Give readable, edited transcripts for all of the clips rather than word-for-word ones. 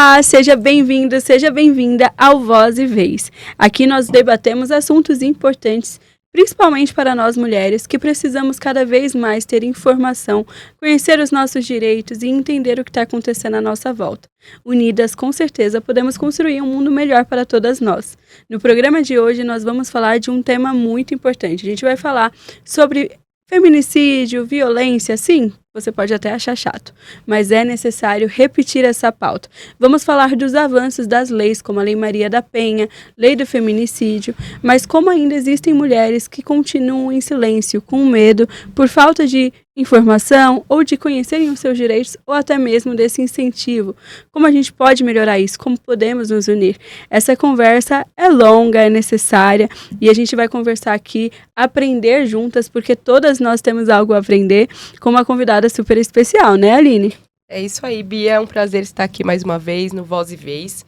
Olá, seja bem-vindo, seja bem-vinda ao Voz e Vez. Aqui nós debatemos assuntos importantes, principalmente para nós mulheres, que precisamos cada vez mais ter informação, conhecer os nossos direitos e entender o que está acontecendo à nossa volta. Unidas, com certeza, podemos construir um mundo melhor para todas nós. No programa de hoje, nós vamos falar de um tema muito importante. A gente vai falar sobre feminicídio, violência, sim, você pode até achar chato, mas é necessário repetir essa pauta. Vamos falar dos avanços das leis, como a Lei Maria da Penha, Lei do Feminicídio, mas como ainda existem mulheres que continuam em silêncio, com medo, por falta de informação ou de conhecerem os seus direitos ou até mesmo desse incentivo. Como a gente pode melhorar isso? Como podemos nos unir? Essa conversa é longa, é necessária e a gente vai conversar aqui, aprender juntas, porque todas nós temos algo a aprender com uma convidada super especial, né, Aline? É isso aí, Bia. É um prazer estar aqui mais uma vez no Voz e Vez,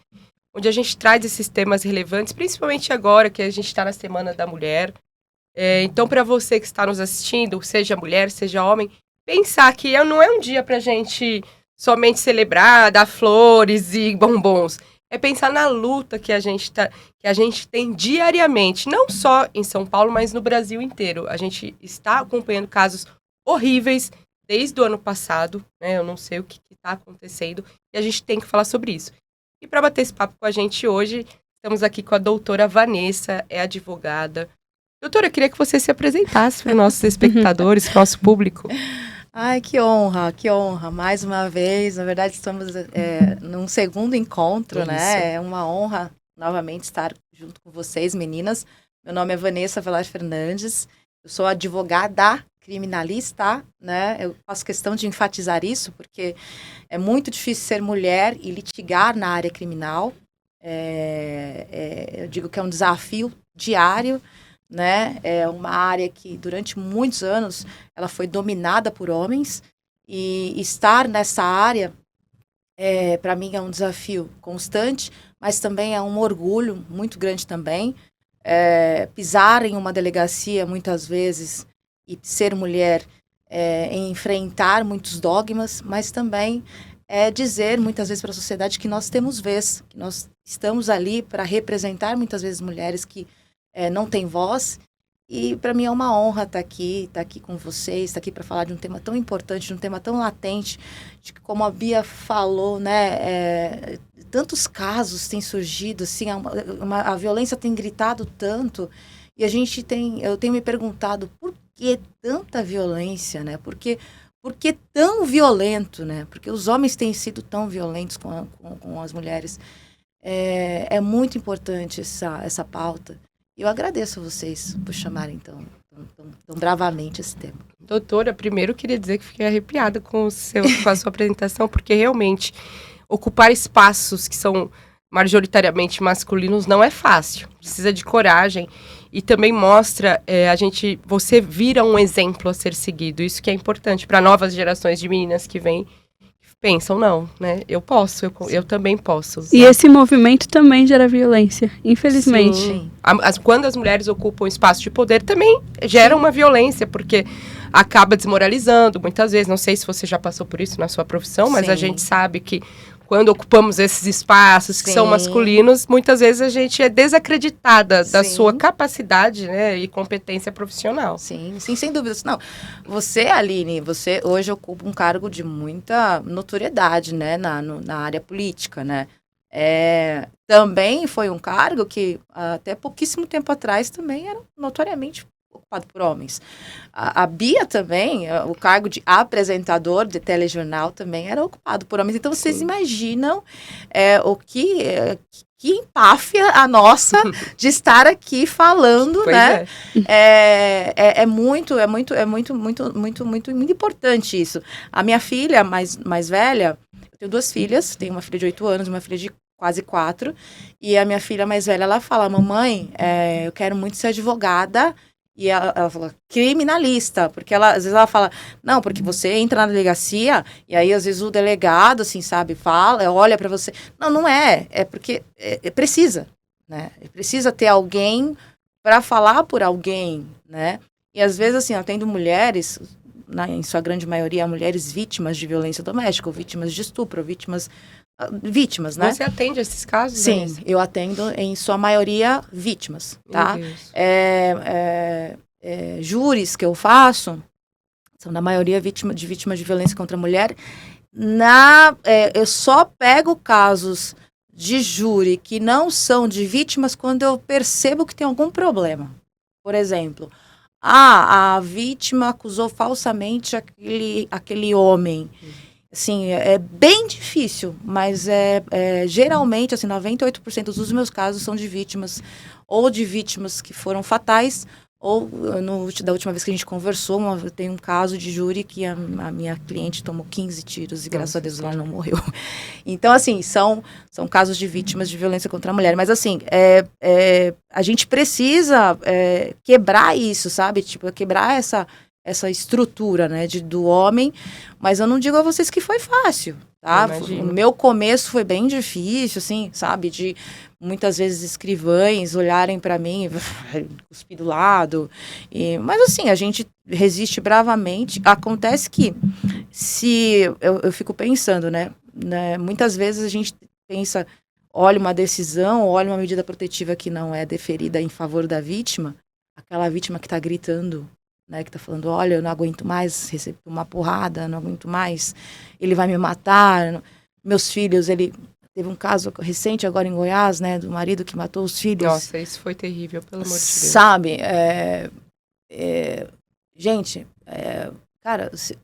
onde a gente traz esses temas relevantes, principalmente agora que a gente está na Semana da Mulher. Então, para você que está nos assistindo, seja mulher, seja homem, pensar que não é um dia para a gente somente celebrar, dar flores e bombons. É pensar na luta que a gente tem diariamente, não só em São Paulo, mas no Brasil inteiro. A gente está acompanhando casos horríveis desde o ano passado, né? Eu não sei o que está acontecendo e a gente tem que falar sobre isso. E para bater esse papo com a gente hoje, estamos aqui com a doutora Vanessa, é advogada. Doutora, eu queria que você se apresentasse para os nossos espectadores, para o nosso público. Ai, que honra, mais uma vez. Na verdade, estamos num segundo encontro, isso, né? É uma honra novamente estar junto com vocês, meninas. Meu nome é Vanessa Velar Fernandes, eu sou advogada criminalista, né? Eu faço questão de enfatizar isso, porque é muito difícil ser mulher e litigar na área criminal. Eu digo que é um desafio diário, né? É uma área que durante muitos anos ela foi dominada por homens e estar nessa área para mim é um desafio constante, mas também é um orgulho muito grande também. Pisar em uma delegacia muitas vezes e ser mulher enfrentar muitos dogmas, mas também dizer muitas vezes para a sociedade que nós temos vez, que nós estamos ali para representar muitas vezes mulheres que não têm voz. E para mim é uma honra estar aqui com vocês, estar aqui para falar de um tema tão importante, de um tema tão latente, de que, como a Bia falou, né, tantos casos têm surgido, assim, a violência tem gritado tanto, e eu tenho me perguntado por que tanta violência, né? Por que tão violento, né? Porque os homens têm sido tão violentos com as mulheres. É muito importante essa pauta. E eu agradeço a vocês por chamarem tão bravamente esse tema. Doutora, primeiro eu queria dizer que fiquei arrepiada com a sua apresentação, porque realmente ocupar espaços que são majoritariamente masculinos não é fácil. Precisa de coragem e também mostra, você vira um exemplo a ser seguido. Isso que é importante para novas gerações de meninas que vêm. Pensam, não, né? Eu posso, eu também posso. E esse movimento também gera violência, infelizmente. Sim. Quando as mulheres ocupam espaço de poder, também gera uma violência, porque acaba desmoralizando, muitas vezes. Não sei se você já passou por isso na sua profissão, mas a gente sabe que quando ocupamos esses espaços que são masculinos, muitas vezes a gente é desacreditada da sua capacidade, né, e competência profissional. Sim, sem dúvida. Não, você, Aline, você hoje ocupa um cargo de muita notoriedade, né, na área política, né? Também foi um cargo que até pouquíssimo tempo atrás também era notoriamente ocupado por homens. A Bia também, o cargo de apresentador de telejornal também era ocupado por homens. Então, vocês imaginam que empáfia a nossa de estar aqui falando, pois né? É muito importante isso. A minha filha mais velha, eu tenho 2 filhas, tenho uma filha de 8 anos e uma filha de quase 4, e a minha filha mais velha, ela fala, mamãe, eu quero muito ser advogada. E ela fala, criminalista, porque às vezes ela fala, não, porque você entra na delegacia, e aí às vezes o delegado, assim, sabe, fala, olha pra você. Não é porque precisa, né? Precisa ter alguém para falar por alguém, né? E às vezes, assim, atendo mulheres, em sua grande maioria, mulheres vítimas de violência doméstica, ou vítimas de estupro, ou vítimas vítimas, né? Você atende esses casos? Sim, Vanessa? eu atendo em sua maioria vítimas, tá? Meu Deus. Júris que eu faço são na maioria vítimas de violência contra a mulher. Eu só pego casos de júri que não são de vítimas quando eu percebo que tem algum problema. Por exemplo, a vítima acusou falsamente aquele homem. Assim, é bem difícil, mas geralmente, assim, 98% dos meus casos são de vítimas, ou de vítimas que foram fatais, ou da última vez que a gente conversou, tem um caso de júri que a minha cliente tomou 15 tiros e graças a Deus ela não morreu. Então, assim, são casos de vítimas de violência contra a mulher. Mas, assim, a gente precisa quebrar isso, sabe? Tipo, quebrar essa estrutura, né, do homem, mas eu não digo a vocês que foi fácil, tá? O meu começo foi bem difícil, assim, sabe, de muitas vezes escrivães olharem para mim, cuspir do lado, mas assim, a gente resiste bravamente. Acontece que, eu fico pensando, né, muitas vezes a gente pensa, olha uma decisão, olha uma medida protetiva que não é deferida em favor da vítima, aquela vítima que está gritando, né, que tá falando, olha, eu não aguento mais receber uma porrada, não aguento mais, ele vai me matar, meus filhos, ele teve um caso recente agora em Goiás, né, do marido que matou os filhos. Nossa, isso foi terrível, pelo amor de Deus. Sabe, gente, cara, se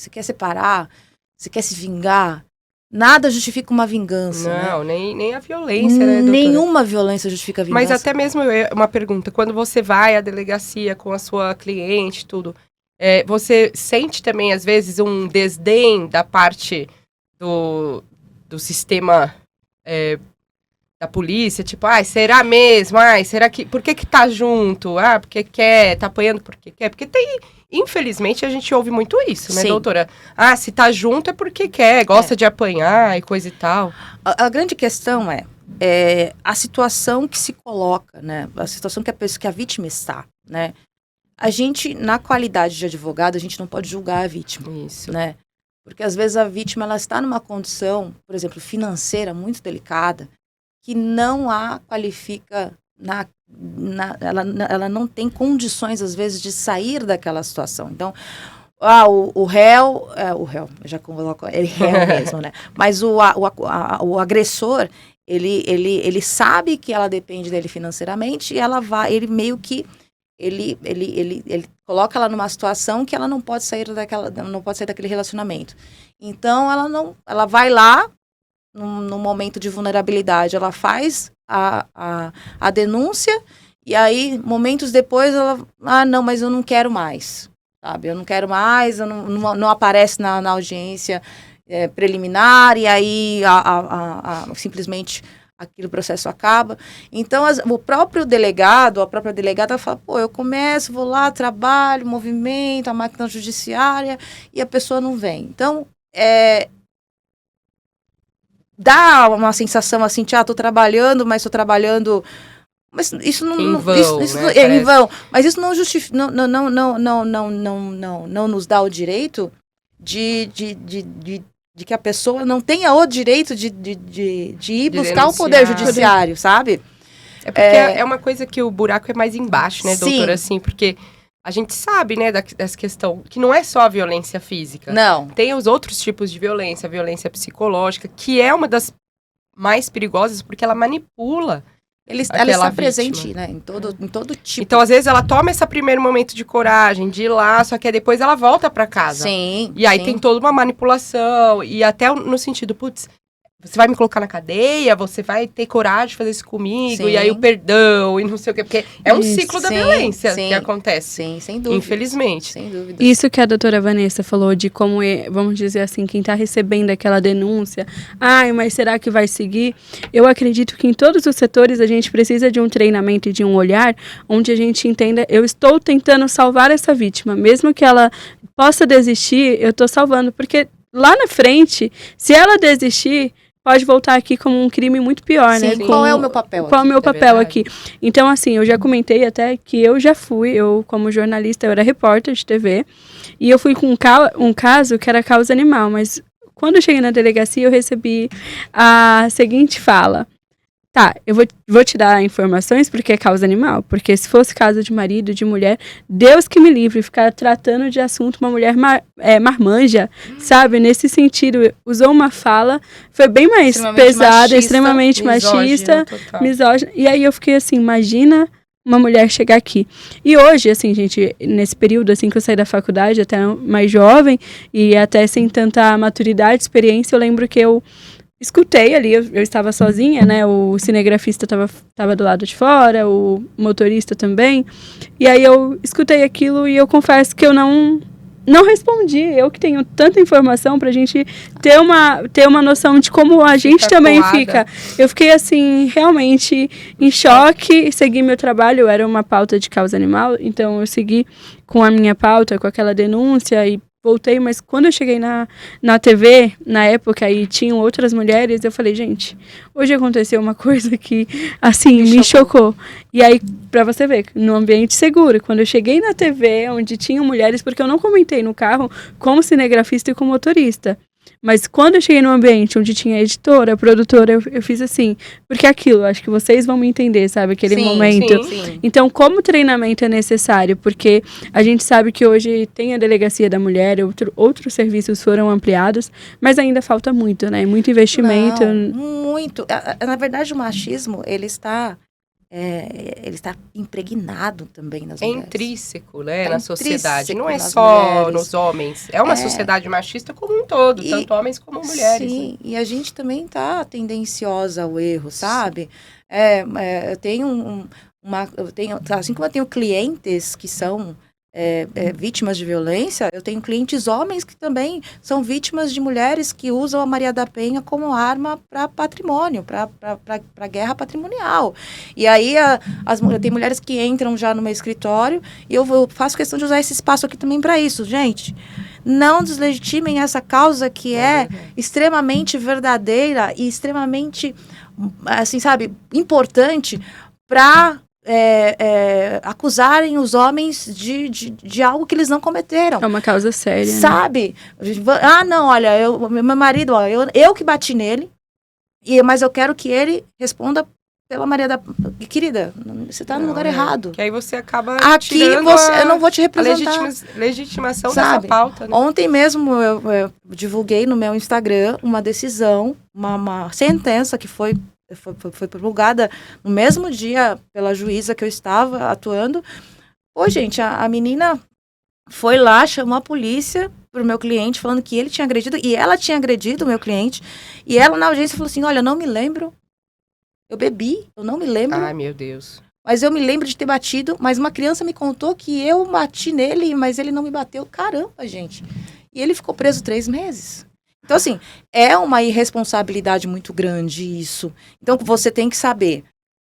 quer separar, se quer se vingar, nada justifica uma vingança. Não, né? nem a violência, né, doutora? Nenhuma violência justifica a vingança. Mas até mesmo uma pergunta, quando você vai à delegacia com a sua cliente, tudo, você sente também, às vezes, um desdém da parte do sistema da polícia? Tipo, será mesmo? Será que... Por que tá junto? Porque quer, tá apanhando porque quer? Porque tem... Infelizmente, a gente ouve muito isso, né, Sim. doutora? Se tá junto é porque quer, gosta de apanhar e coisa e tal. A grande questão é a situação que se coloca, né? A situação que a vítima está, né? A gente, na qualidade de advogado, a gente não pode julgar a vítima. Isso. Né? Porque, às vezes, a vítima ela está numa condição, por exemplo, financeira muito delicada, que não a qualifica ela não tem condições, às vezes, de sair daquela situação. Então, o réu, eu já coloco ele réu mesmo, né? Mas o agressor, ele sabe que ela depende dele financeiramente e ele meio que, ele coloca ela numa situação que ela não pode sair daquele relacionamento. Então, ela vai lá, no momento de vulnerabilidade, ela faz a denúncia, e aí, momentos depois, ela... não, mas eu não quero mais, sabe? Eu não quero mais, não aparece na audiência preliminar, e aí simplesmente aquele processo acaba. Então, o próprio delegado, a própria delegada fala, eu começo, vou lá, trabalho, movimento, a máquina judiciária, e a pessoa não vem. Então, dá uma sensação assim, tô trabalhando, mas estou trabalhando... Mas isso não... Em vão, isso né? Em vão. Mas isso não justifica... Não nos dá o direito de que a pessoa não tenha o direito de ir buscar o poder judiciário, sabe? É porque é uma coisa que o buraco é mais embaixo, né, doutora? Sim. Assim, porque a gente sabe, né, dessa questão, que não é só a violência física. Não. Tem os outros tipos de violência, a violência psicológica, que é uma das mais perigosas, porque ela manipula ela está presente, né, em todo tipo. Então, às vezes, ela toma esse primeiro momento de coragem, de ir lá, só que depois ela volta para casa. Sim. E aí tem toda uma manipulação, e até no sentido, putz, você vai me colocar na cadeia, você vai ter coragem de fazer isso comigo, sim. E aí o perdão, e não sei o quê, porque é um ciclo da violência que acontece. Sim, sem dúvida. Infelizmente. Sem dúvida. Isso que a doutora Vanessa falou de como, vamos dizer assim, quem está recebendo aquela denúncia, mas será que vai seguir? Eu acredito que em todos os setores a gente precisa de um treinamento e de um olhar onde a gente entenda, eu estou tentando salvar essa vítima, mesmo que ela possa desistir, eu estou salvando, porque lá na frente, se ela desistir, pode voltar aqui como um crime muito pior, né? Qual é o meu papel aqui? Qual é o meu papel aqui? Então, assim, eu já comentei até que eu como jornalista, eu era repórter de TV, e eu fui com um caso que era causa animal, mas quando eu cheguei na delegacia, eu recebi a seguinte fala. Tá, eu vou te dar informações porque é causa animal. Porque se fosse caso de marido, de mulher, Deus que me livre, ficar tratando de assunto uma mulher marmanja, sabe? Nesse sentido, usou uma fala, foi bem mais pesada, extremamente machista, misógina. E aí eu fiquei assim, imagina uma mulher chegar aqui. E hoje, assim, gente, nesse período, assim, que eu saí da faculdade, até mais jovem, e até sem tanta maturidade, experiência, eu lembro que eu escutei ali, eu estava sozinha, né? O cinegrafista estava do lado de fora, o motorista também. E aí eu escutei aquilo e eu confesso que eu não respondi. Eu que tenho tanta informação pra gente ter uma noção de como a gente também fica. Eu fiquei, assim, realmente em choque, segui meu trabalho, era uma pauta de causa animal, então eu segui com a minha pauta, com aquela denúncia e voltei, mas quando eu cheguei na TV, na época, e tinham outras mulheres, eu falei, gente, hoje aconteceu uma coisa que, assim, me chocou. E aí, pra você ver, no ambiente seguro, quando eu cheguei na TV, onde tinham mulheres, porque eu não comentei no carro como cinegrafista e como motorista, mas quando eu cheguei no ambiente onde tinha editora, produtora, eu fiz assim, porque aquilo, acho que vocês vão me entender, sabe, aquele momento. Sim. Então, como treinamento é necessário? Porque a gente sabe que hoje tem a delegacia da mulher, outros serviços foram ampliados, mas ainda falta muito, né? Muito investimento. Não, muito. Na verdade, o machismo, ele está impregnado também nas mulheres. É intrínseco, né, na sociedade. Não é só mulheres. Nos homens. É uma sociedade machista como um todo, tanto homens como mulheres. Sim, né? E a gente também está tendenciosa ao erro, sabe? Eu tenho assim como eu tenho clientes que são vítimas de violência, eu tenho clientes homens que também são vítimas de mulheres que usam a Maria da Penha como arma para patrimônio, para guerra patrimonial. E aí tem mulheres que entram já no meu escritório e eu faço questão de usar esse espaço aqui também para isso. Gente, não deslegitimem essa causa que é extremamente verdadeira e extremamente, assim, sabe, importante para acusarem os homens de algo que eles não cometeram. É uma causa séria, sabe? Né? Ah, não, olha, meu marido, eu que bati nele, mas eu quero que ele responda pela Maria da... Querida, você está no lugar errado. Que aí você acaba aqui eu não vou te representar. Legitimação dessa pauta. Né? Ontem mesmo eu divulguei no meu Instagram uma decisão, uma sentença que foi promulgada no mesmo dia pela juíza que eu estava atuando. Pô, gente, a menina foi lá, chamou a polícia pro meu cliente, falando que ele tinha agredido, e ela tinha agredido o meu cliente, e ela na audiência falou assim, olha, eu não me lembro, eu bebi, eu não me lembro. Ai, meu Deus. Mas eu me lembro de ter batido, mas uma criança me contou que eu bati nele, mas ele não me bateu. Caramba, gente. E ele ficou preso 3 meses. Então, assim, é uma irresponsabilidade muito grande isso. Então, você tem que saber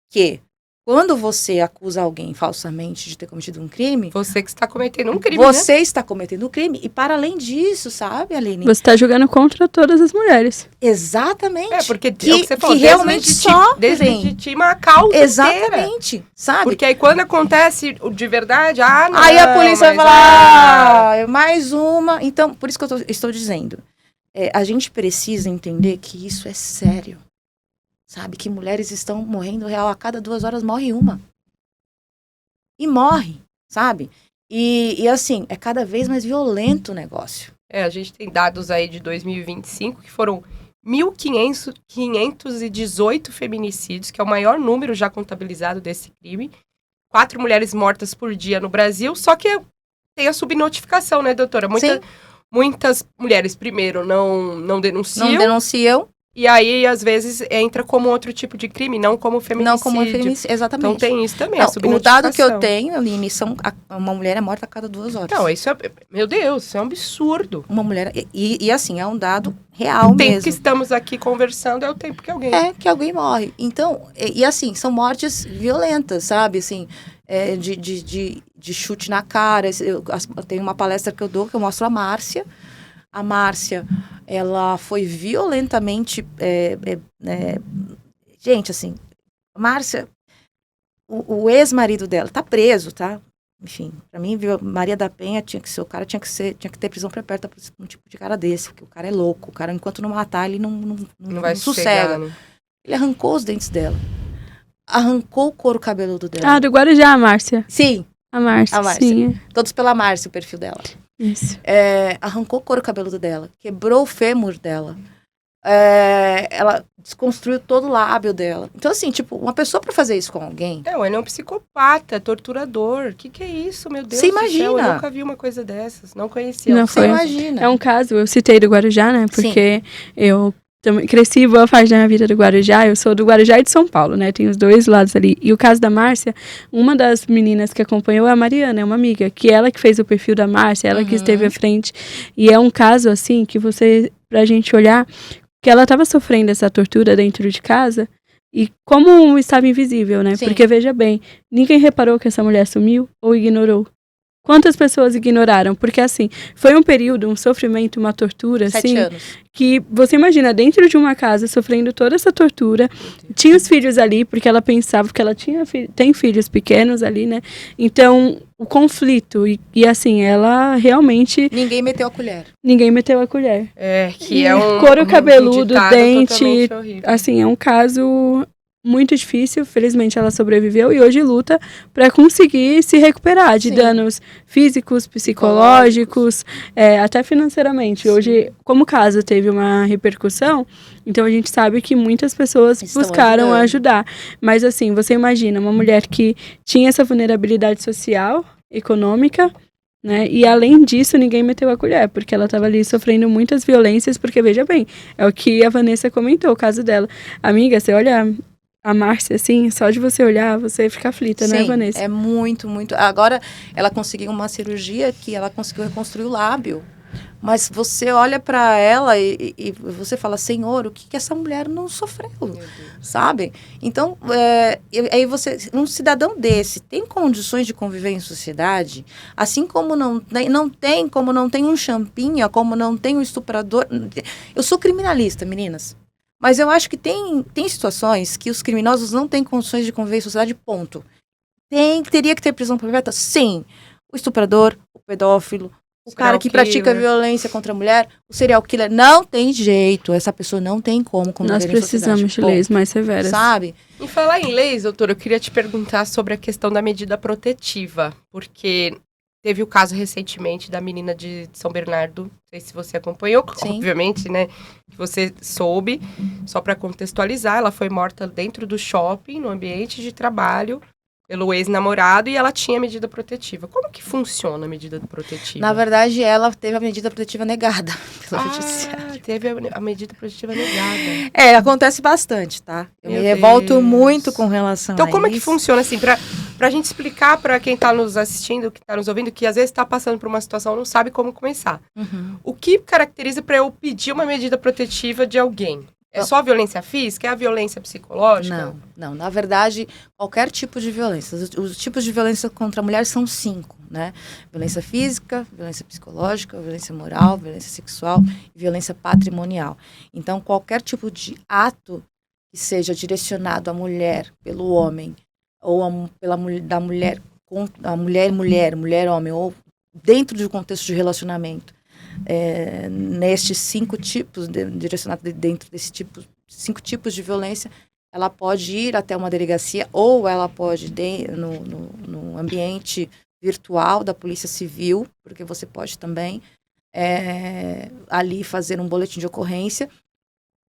que quando você acusa alguém falsamente de ter cometido um crime... Você que está cometendo um crime, Você está cometendo um crime. E, para além disso, sabe, Aline? Você está jogando contra todas as mulheres. Exatamente. Porque é o que você falou, que realmente só deslegitima a causa exatamente, inteira. Sabe? Porque aí, quando acontece de verdade, não, aí a polícia vai falar, mais uma... Então, por isso que eu estou dizendo... a gente precisa entender que isso é sério, sabe? Que mulheres estão morrendo real, a cada 2 horas morre uma. E morre, sabe? E assim, é cada vez mais violento o negócio. A gente tem dados aí de 2025 que foram 1.518 feminicídios, que é o maior número já contabilizado desse crime. 4 mulheres mortas por dia no Brasil, só que tem a subnotificação, né, doutora? Muitas mulheres, primeiro, não denunciam. Não denunciam. E aí, às vezes, entra como outro tipo de crime, não como feminicídio. Não como feminicídio, exatamente. Então tem isso também, não, a subnotificação. O dado que eu tenho, Aline, uma mulher é morta a cada 2 horas. Não, isso é... Meu Deus, isso é um absurdo. Uma mulher... E assim, é um dado real mesmo. O tempo que estamos aqui conversando é o tempo que alguém... que alguém morre. Então, e assim, são mortes violentas, sabe? Assim, de chute na cara. Eu tenho uma palestra que eu dou, que eu mostro a Márcia. A Márcia, ela foi violentamente... gente, assim, a Márcia, o ex-marido dela tá preso, tá? enfim, pra mim, Maria da Penha tinha que ter prisão perpétua por um tipo de cara desse, porque o cara é louco. O cara, enquanto não matar, ele Não vai sossega. né? Ele arrancou os dentes dela. Arrancou o couro cabeludo dela. Ah, do Guarujá, a Márcia. Sim, A Márcia, a Márcia. sim. Todos pela Márcia, o perfil dela. Isso. Arrancou o couro cabeludo dela. Quebrou o fêmur dela. Ela desconstruiu todo o lábio dela. Então, assim, tipo, uma pessoa pra fazer isso com alguém... Não, ele é um psicopata, torturador. O que é isso, meu Deus Você do céu? imagina? Eu nunca vi uma coisa dessas. Não conhecia. Não Você foi. imagina. É um caso, eu citei do Guarujá, né? Porque eu também cresci boa parte da minha vida do Guarujá. Eu sou do Guarujá e de São Paulo, né? Tem os dois lados ali. E o caso da Márcia, uma das meninas que acompanhou é a Mariana, é uma amiga, que ela que fez o perfil da Márcia, ela que esteve à frente. E é um caso, assim, que pra gente olhar, que ela estava sofrendo essa tortura dentro de casa e como estava invisível, né? Sim. Porque, veja bem, ninguém reparou que essa mulher sumiu ou ignorou. Quantas pessoas ignoraram? Porque, assim, foi um período, um sofrimento, uma tortura, 7 assim, anos. que você imagina, dentro de uma casa, sofrendo toda essa tortura, tinha os filhos ali, porque ela pensava que ela tem filhos pequenos ali, né? Então, o conflito, e assim, ela realmente, Ninguém meteu a colher. ninguém meteu a colher. Que é um Couro cabeludo, ditado dente, totalmente horrível. assim, é um caso muito difícil. Felizmente ela sobreviveu e hoje luta para conseguir se recuperar de Sim. danos físicos, psicológicos, até financeiramente. Hoje, como o caso teve uma repercussão, então a gente sabe que muitas pessoas Estão buscaram ajudando. ajudar. Mas assim, você imagina uma mulher que tinha essa vulnerabilidade social, econômica, né? E além disso, ninguém meteu a colher, porque ela estava ali sofrendo muitas violências, porque veja bem, é o que a Vanessa comentou, o caso dela. Amiga, você olha a Márcia, assim, só de você olhar, você fica aflita, né, Sim, Vanessa? é muito, muito... Agora, ela conseguiu uma cirurgia que ela conseguiu reconstruir o lábio. Mas você olha para ela e você fala, Senhor, o que essa mulher não sofreu, sabe? Então, aí você, um cidadão desse tem condições de conviver em sociedade, assim como não tem um champinha, como não tem um estuprador. Eu sou criminalista, meninas. Mas eu acho que tem situações que os criminosos não têm condições de conviver em sociedade, ponto. Teria que ter prisão perpétua? Sim. O estuprador, o pedófilo, o cara que pratica violência contra a mulher, o serial killer, não tem jeito. Essa pessoa não tem como conviver Nós em sociedade. precisamos de leis mais severas. Sabe? Em falar em leis, doutora, eu queria te perguntar sobre a questão da medida protetiva, porque teve o caso recentemente da menina de São Bernardo, não sei se você acompanhou, Sim. obviamente, né, que você soube, só para contextualizar, ela foi morta dentro do shopping, no ambiente de trabalho, pelo ex-namorado, e ela tinha medida protetiva. Como que funciona a medida protetiva? Na verdade, ela teve a medida protetiva negada pelo judiciário. Teve a medida protetiva negada. Acontece bastante, tá? Eu Meu me revolto Deus. muito com relação a Então, como é que isso. funciona, assim, pra gente explicar pra quem tá nos assistindo, que tá nos ouvindo, que às vezes tá passando por uma situação, não sabe como começar. Uhum. O que caracteriza pra eu pedir uma medida protetiva de alguém? É só a violência física? É a violência psicológica? Não. Na verdade, qualquer tipo de violência. Os tipos de violência contra a mulher são 5, né? Violência física, violência psicológica, violência moral, violência sexual e violência patrimonial. Então, qualquer tipo de ato que seja direcionado à mulher pelo homem, ou da mulher, a mulher, homem, ou dentro de um contexto de relacionamento, nestes 5 tipos, direcionado dentro desses 5 tipos de violência, ela pode ir até uma delegacia ou ela pode no ambiente virtual da Polícia Civil, porque você pode também ali fazer um boletim de ocorrência.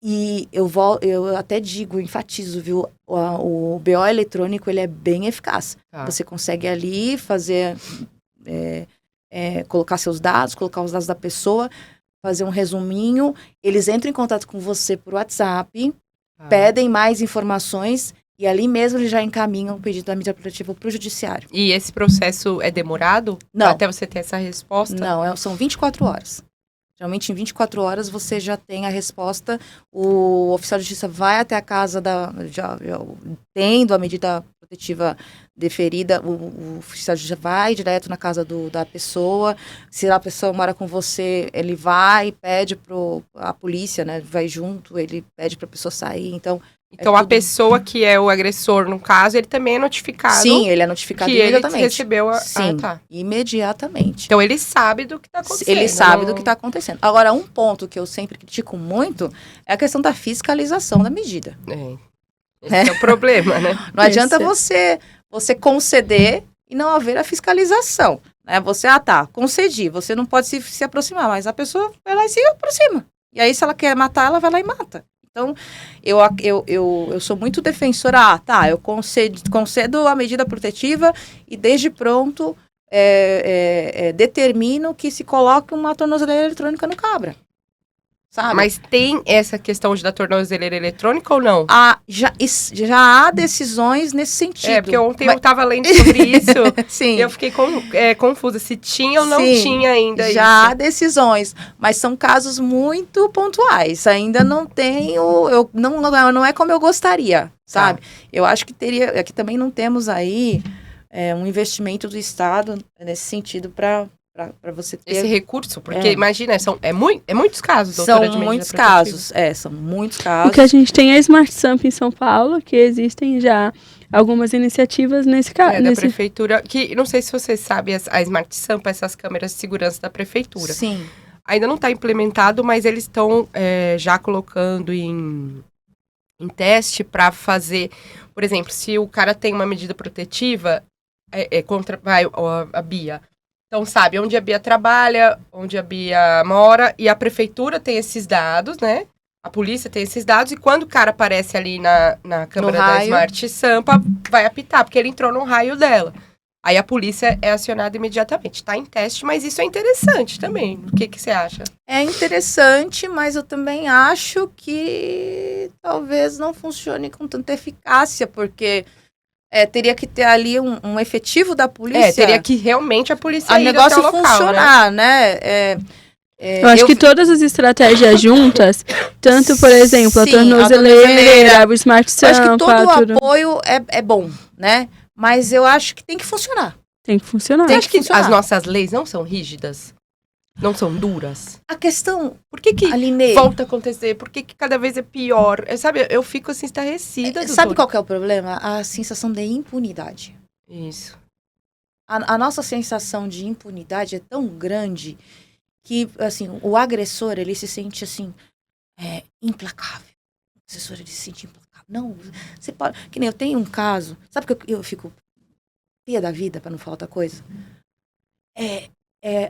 E eu até digo, enfatizo, viu? O BO eletrônico, ele é bem eficaz. Tá. Você consegue ali fazer... colocar seus dados, colocar os dados da pessoa, fazer um resuminho, eles entram em contato com você por WhatsApp, pedem mais informações e ali mesmo eles já encaminham o pedido da medida protetiva para o judiciário. E esse processo é demorado? Não. Até você ter essa resposta? Não, são 24 horas. Geralmente em 24 horas você já tem a resposta, o oficial de justiça vai até a casa já tendo a medida protetiva deferida, o oficial de justiça vai direto na casa da pessoa, se a pessoa mora com você, ele vai e pede a polícia, né, vai junto, ele pede para a pessoa sair, então... Então, a pessoa que é o agressor, no caso, ele também é notificado. Sim, ele é notificado que imediatamente. ele recebeu a... Sim, tá. imediatamente. Então, ele sabe do que está acontecendo. Ele sabe do que está acontecendo. Agora, um ponto que eu sempre critico muito é a questão da fiscalização da medida. Esse é o problema, né? Não adianta você conceder e não haver a fiscalização. Né? Você, concedi, você não pode se aproximar, mas a pessoa vai lá e se aproxima. E aí, se ela quer matar, ela vai lá e mata. Então, eu sou muito defensora, eu concedo a medida protetiva e desde pronto determino que se coloque uma tornozeleira eletrônica no cabra. Sabe? Mas tem essa questão da tornozeleira eletrônica ou não? Já há decisões nesse sentido. Porque ontem eu estava lendo sobre isso. Sim. E eu fiquei confusa se tinha ou não tinha ainda isso. Já há decisões, mas são casos muito pontuais. Ainda não tem não é como eu gostaria, sabe? Eu acho que aqui também não temos aí um investimento do Estado nesse sentido para você ter... Esse recurso, porque imagina, muitos casos, doutora, são muitos casos, são muitos casos. O que a gente tem é a Smart Sampa em São Paulo, que existem já algumas iniciativas nesse caso. Da prefeitura, que não sei se você sabe, a Smart Sampa, essas câmeras de segurança da prefeitura. Sim. Ainda não está implementado, mas eles estão já colocando em teste para fazer, por exemplo, se o cara tem uma medida protetiva, contra a Bia. Então, sabe, onde a Bia trabalha, onde a Bia mora, e a prefeitura tem esses dados, né? A polícia tem esses dados, e quando o cara aparece ali na câmera da Smart Sampa, vai apitar, porque ele entrou no raio dela. Aí a polícia é acionada imediatamente. Está em teste, mas isso é interessante também. O que você acha? É interessante, mas eu também acho que talvez não funcione com tanta eficácia, porque... teria que ter ali um efetivo da polícia. Teria que realmente a polícia ir negócio até o local, funcionar, né? Eu acho que todas as estratégias juntas, tanto, por exemplo, a tornozeleira, o Smart Sampa... Eu acho que todo o apoio é bom, né? Mas eu acho que tem que funcionar. Tem que funcionar. As nossas leis não são rígidas? Não são duras? A questão... Por que Aline, volta a acontecer? Por que cada vez é pior? Sabe, eu fico assim, estarrecida. Sabe qual que é o problema? A sensação de impunidade. Isso. A nossa sensação de impunidade é tão grande que, assim, o agressor, ele se sente, assim, implacável. O agressor, ele se sente implacável. Não, você pode... Que nem eu tenho um caso... Sabe que eu fico pia da vida, pra não falar outra coisa? É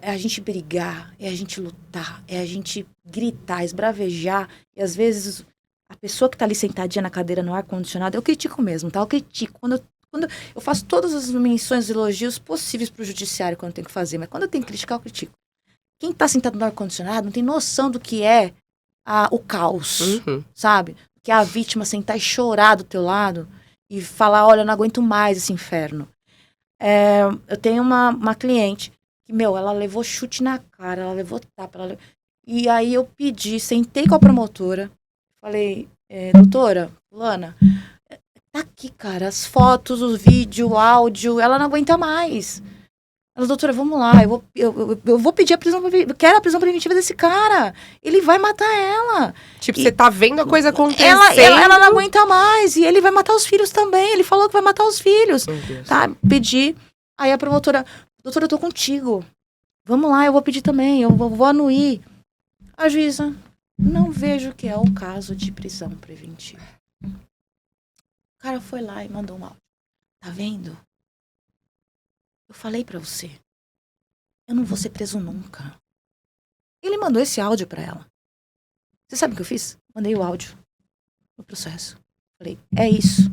a gente brigar, é a gente lutar, é a gente gritar, esbravejar. E às vezes a pessoa que tá ali sentadinha na cadeira no ar-condicionado, eu critico mesmo, tá? Eu critico. Quando eu faço todas as menções e elogios possíveis pro judiciário quando eu tenho que fazer, mas quando eu tenho que criticar, eu critico. Quem tá sentado no ar-condicionado não tem noção do que é o caos, sabe? Que é a vítima sentar e chorar do teu lado e falar, olha, eu não aguento mais esse inferno. Eu tenho uma cliente que, ela levou chute na cara, ela levou tapa. E aí eu sentei com a promotora, falei, doutora, fulana, tá aqui, cara, as fotos, os vídeos, o áudio, ela não aguenta mais. Ela, doutora, vamos lá, eu vou pedir a prisão preventiva, eu quero a prisão preventiva desse cara, ele vai matar ela. Tipo, você tá vendo a coisa acontecendo. Ela não aguenta mais, e ele vai matar os filhos também, ele falou que vai matar os filhos. Meu Deus. Tá, pedi, aí a promotora, doutora, eu tô contigo. Vamos lá, eu vou pedir também, eu vou anuir. A juíza, não vejo que é o caso de prisão preventiva. O cara foi lá e mandou um áudio. Tá vendo? Eu falei pra você. Eu não vou ser preso nunca. Ele mandou esse áudio pra ela. Você sabe o que eu fiz? Mandei o áudio no processo. Falei, é isso.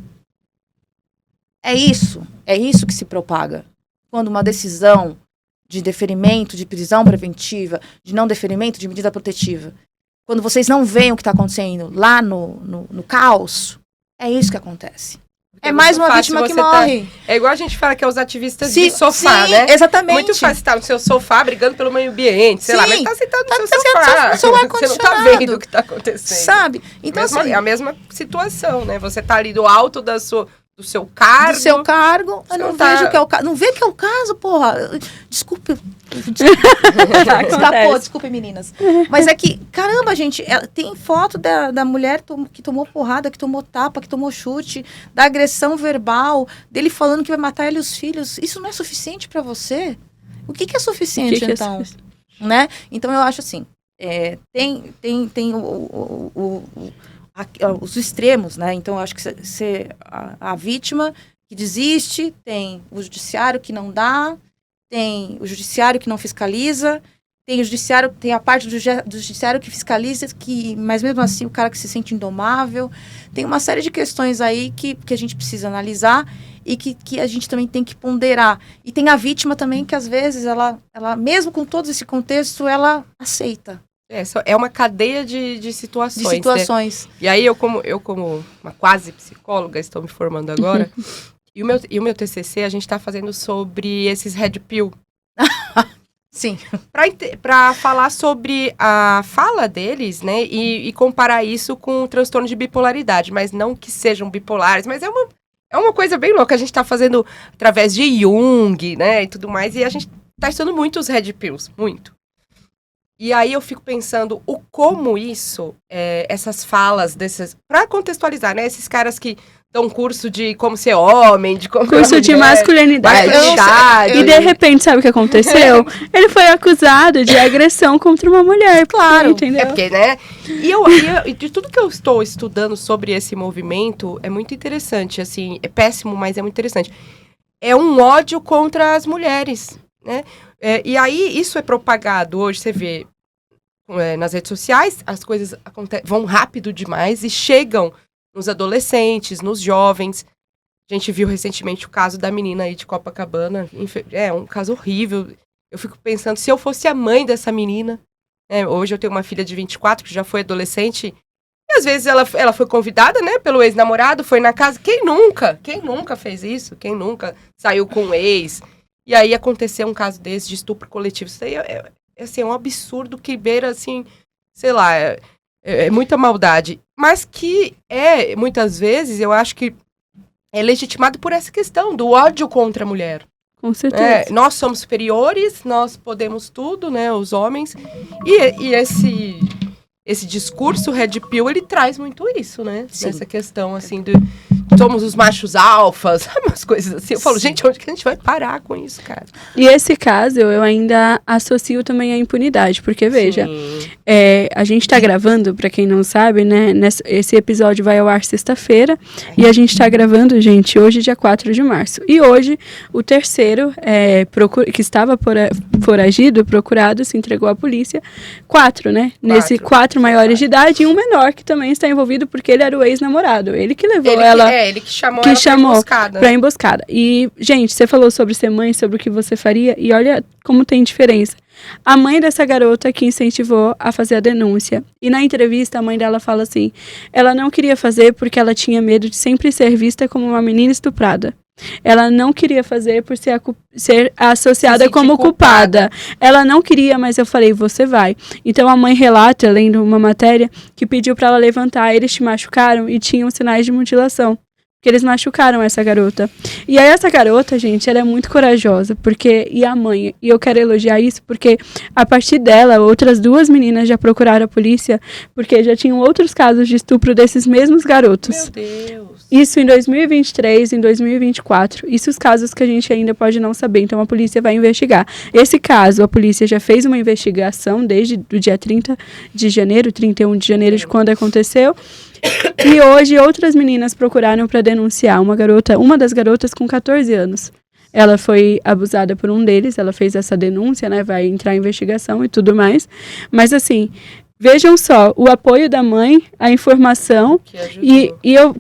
É isso. É isso que se propaga. Quando uma decisão de deferimento, de prisão preventiva, de não deferimento, de medida protetiva. Quando vocês não veem o que está acontecendo lá no caos, é isso que acontece. É mais uma vítima que morre. É igual a gente fala que é os ativistas de sofá, né? Exatamente. Muito fácil estar no seu sofá brigando pelo meio ambiente, sei lá, mas tá sentado no seu sofá. Você não tá vendo o que tá acontecendo. Sabe? Então, é a mesma situação, né? Você tá ali do alto do seu cargo. Do seu cargo, eu não vejo que é o caso. Não vê que é o caso, porra. Desculpe. Escapou, desculpem, meninas. Mas é que, caramba, gente, tem foto da mulher que tomou porrada, que tomou tapa, que tomou chute, da agressão verbal, dele falando que vai matar ele e os filhos. Isso não é suficiente pra você? O que é suficiente, então? É suficiente? Né? Então, eu acho assim, tem os extremos, né? Então, eu acho que a vítima que desiste, tem o judiciário que não dá, tem o judiciário que não fiscaliza, tem a parte do judiciário que fiscaliza, mas mesmo assim o cara que se sente indomável. Tem uma série de questões aí que a gente precisa analisar e que a gente também tem que ponderar. E tem a vítima também que às vezes ela mesmo com todo esse contexto, ela aceita. É uma cadeia de situações. De situações. Né? E aí eu como uma quase psicóloga, estou me formando agora, e o meu TCC a gente está fazendo sobre esses red pill. Sim. Para falar sobre a fala deles, né, e comparar isso com o transtorno de bipolaridade, mas não que sejam bipolares, mas é uma coisa bem louca. A gente está fazendo através de Jung, né, e tudo mais, e a gente está estudando muito os red pills, muito. E aí eu fico pensando como isso, essas falas desses, para contextualizar, né, esses caras que dão curso de como ser homem, de como curso de masculinidade. E de repente, sabe o que aconteceu? Ele foi acusado de agressão contra uma mulher. Claro. Entendeu? Porque, né? E de tudo que eu estou estudando sobre esse movimento, é muito interessante, assim, é péssimo, mas é muito interessante. É um ódio contra as mulheres, né? E aí, isso é propagado hoje, você vê nas redes sociais, as coisas vão rápido demais e chegam nos adolescentes, nos jovens. A gente viu recentemente o caso da menina aí de Copacabana. É um caso horrível. Eu fico pensando, se eu fosse a mãe dessa menina, hoje eu tenho uma filha de 24 que já foi adolescente, e às vezes ela foi convidada, né, pelo ex-namorado, foi na casa. Quem nunca fez isso? Quem nunca saiu com o ex? E aí aconteceu um caso desse de estupro coletivo. Isso aí assim, é um absurdo que beira, assim, sei lá, é muita maldade. Mas que muitas vezes, eu acho que é legitimado por essa questão do ódio contra a mulher. Com certeza. Nós somos superiores, nós podemos tudo, né, os homens. E esse discurso Red Pill, ele traz muito isso, né? Sim. Essa questão, assim, somos os machos alfas, umas coisas assim. Eu falo, gente, onde que a gente vai parar com isso, cara? E esse caso, eu ainda associo também à impunidade, porque, veja, a gente tá gravando, pra quem não sabe, né, esse episódio vai ao ar sexta-feira, e a gente tá gravando, gente, hoje, dia 4 de março. E hoje, o terceiro, que estava foragido, procurado, se entregou à polícia. 4, né? Nesse 4 maiores de idade e um menor que também está envolvido porque ele era o ex-namorado. Ele que levou ela... Ele que chamou ela pra emboscada. E, gente, você falou sobre ser mãe, sobre o que você faria, e olha como tem diferença. A mãe dessa garota que incentivou a fazer a denúncia. E na entrevista, a mãe dela fala assim, ela não queria fazer porque ela tinha medo de sempre ser vista como uma menina estuprada. Ela não queria fazer por ser associada como culpada. Ela não queria, mas eu falei, você vai. Então a mãe relata, lendo uma matéria, que pediu para ela levantar. Eles te machucaram e tinham sinais de mutilação. Porque eles machucaram essa garota. E aí essa garota, gente, ela é muito corajosa. E a mãe, e eu quero elogiar isso, porque a partir dela, outras 2 meninas já procuraram a polícia, porque já tinham outros casos de estupro desses mesmos garotos. Meu Deus! Isso em 2023, em 2024. Isso os casos que a gente ainda pode não saber, então a polícia vai investigar. Esse caso, a polícia já fez uma investigação desde o dia 30 de janeiro, 31 de janeiro de quando aconteceu. E hoje outras meninas procuraram para denunciar uma das garotas com 14 anos. Ela foi abusada por um deles, ela fez essa denúncia, né? Vai entrar em investigação e tudo mais. Mas assim, vejam só, o apoio da mãe, a informação.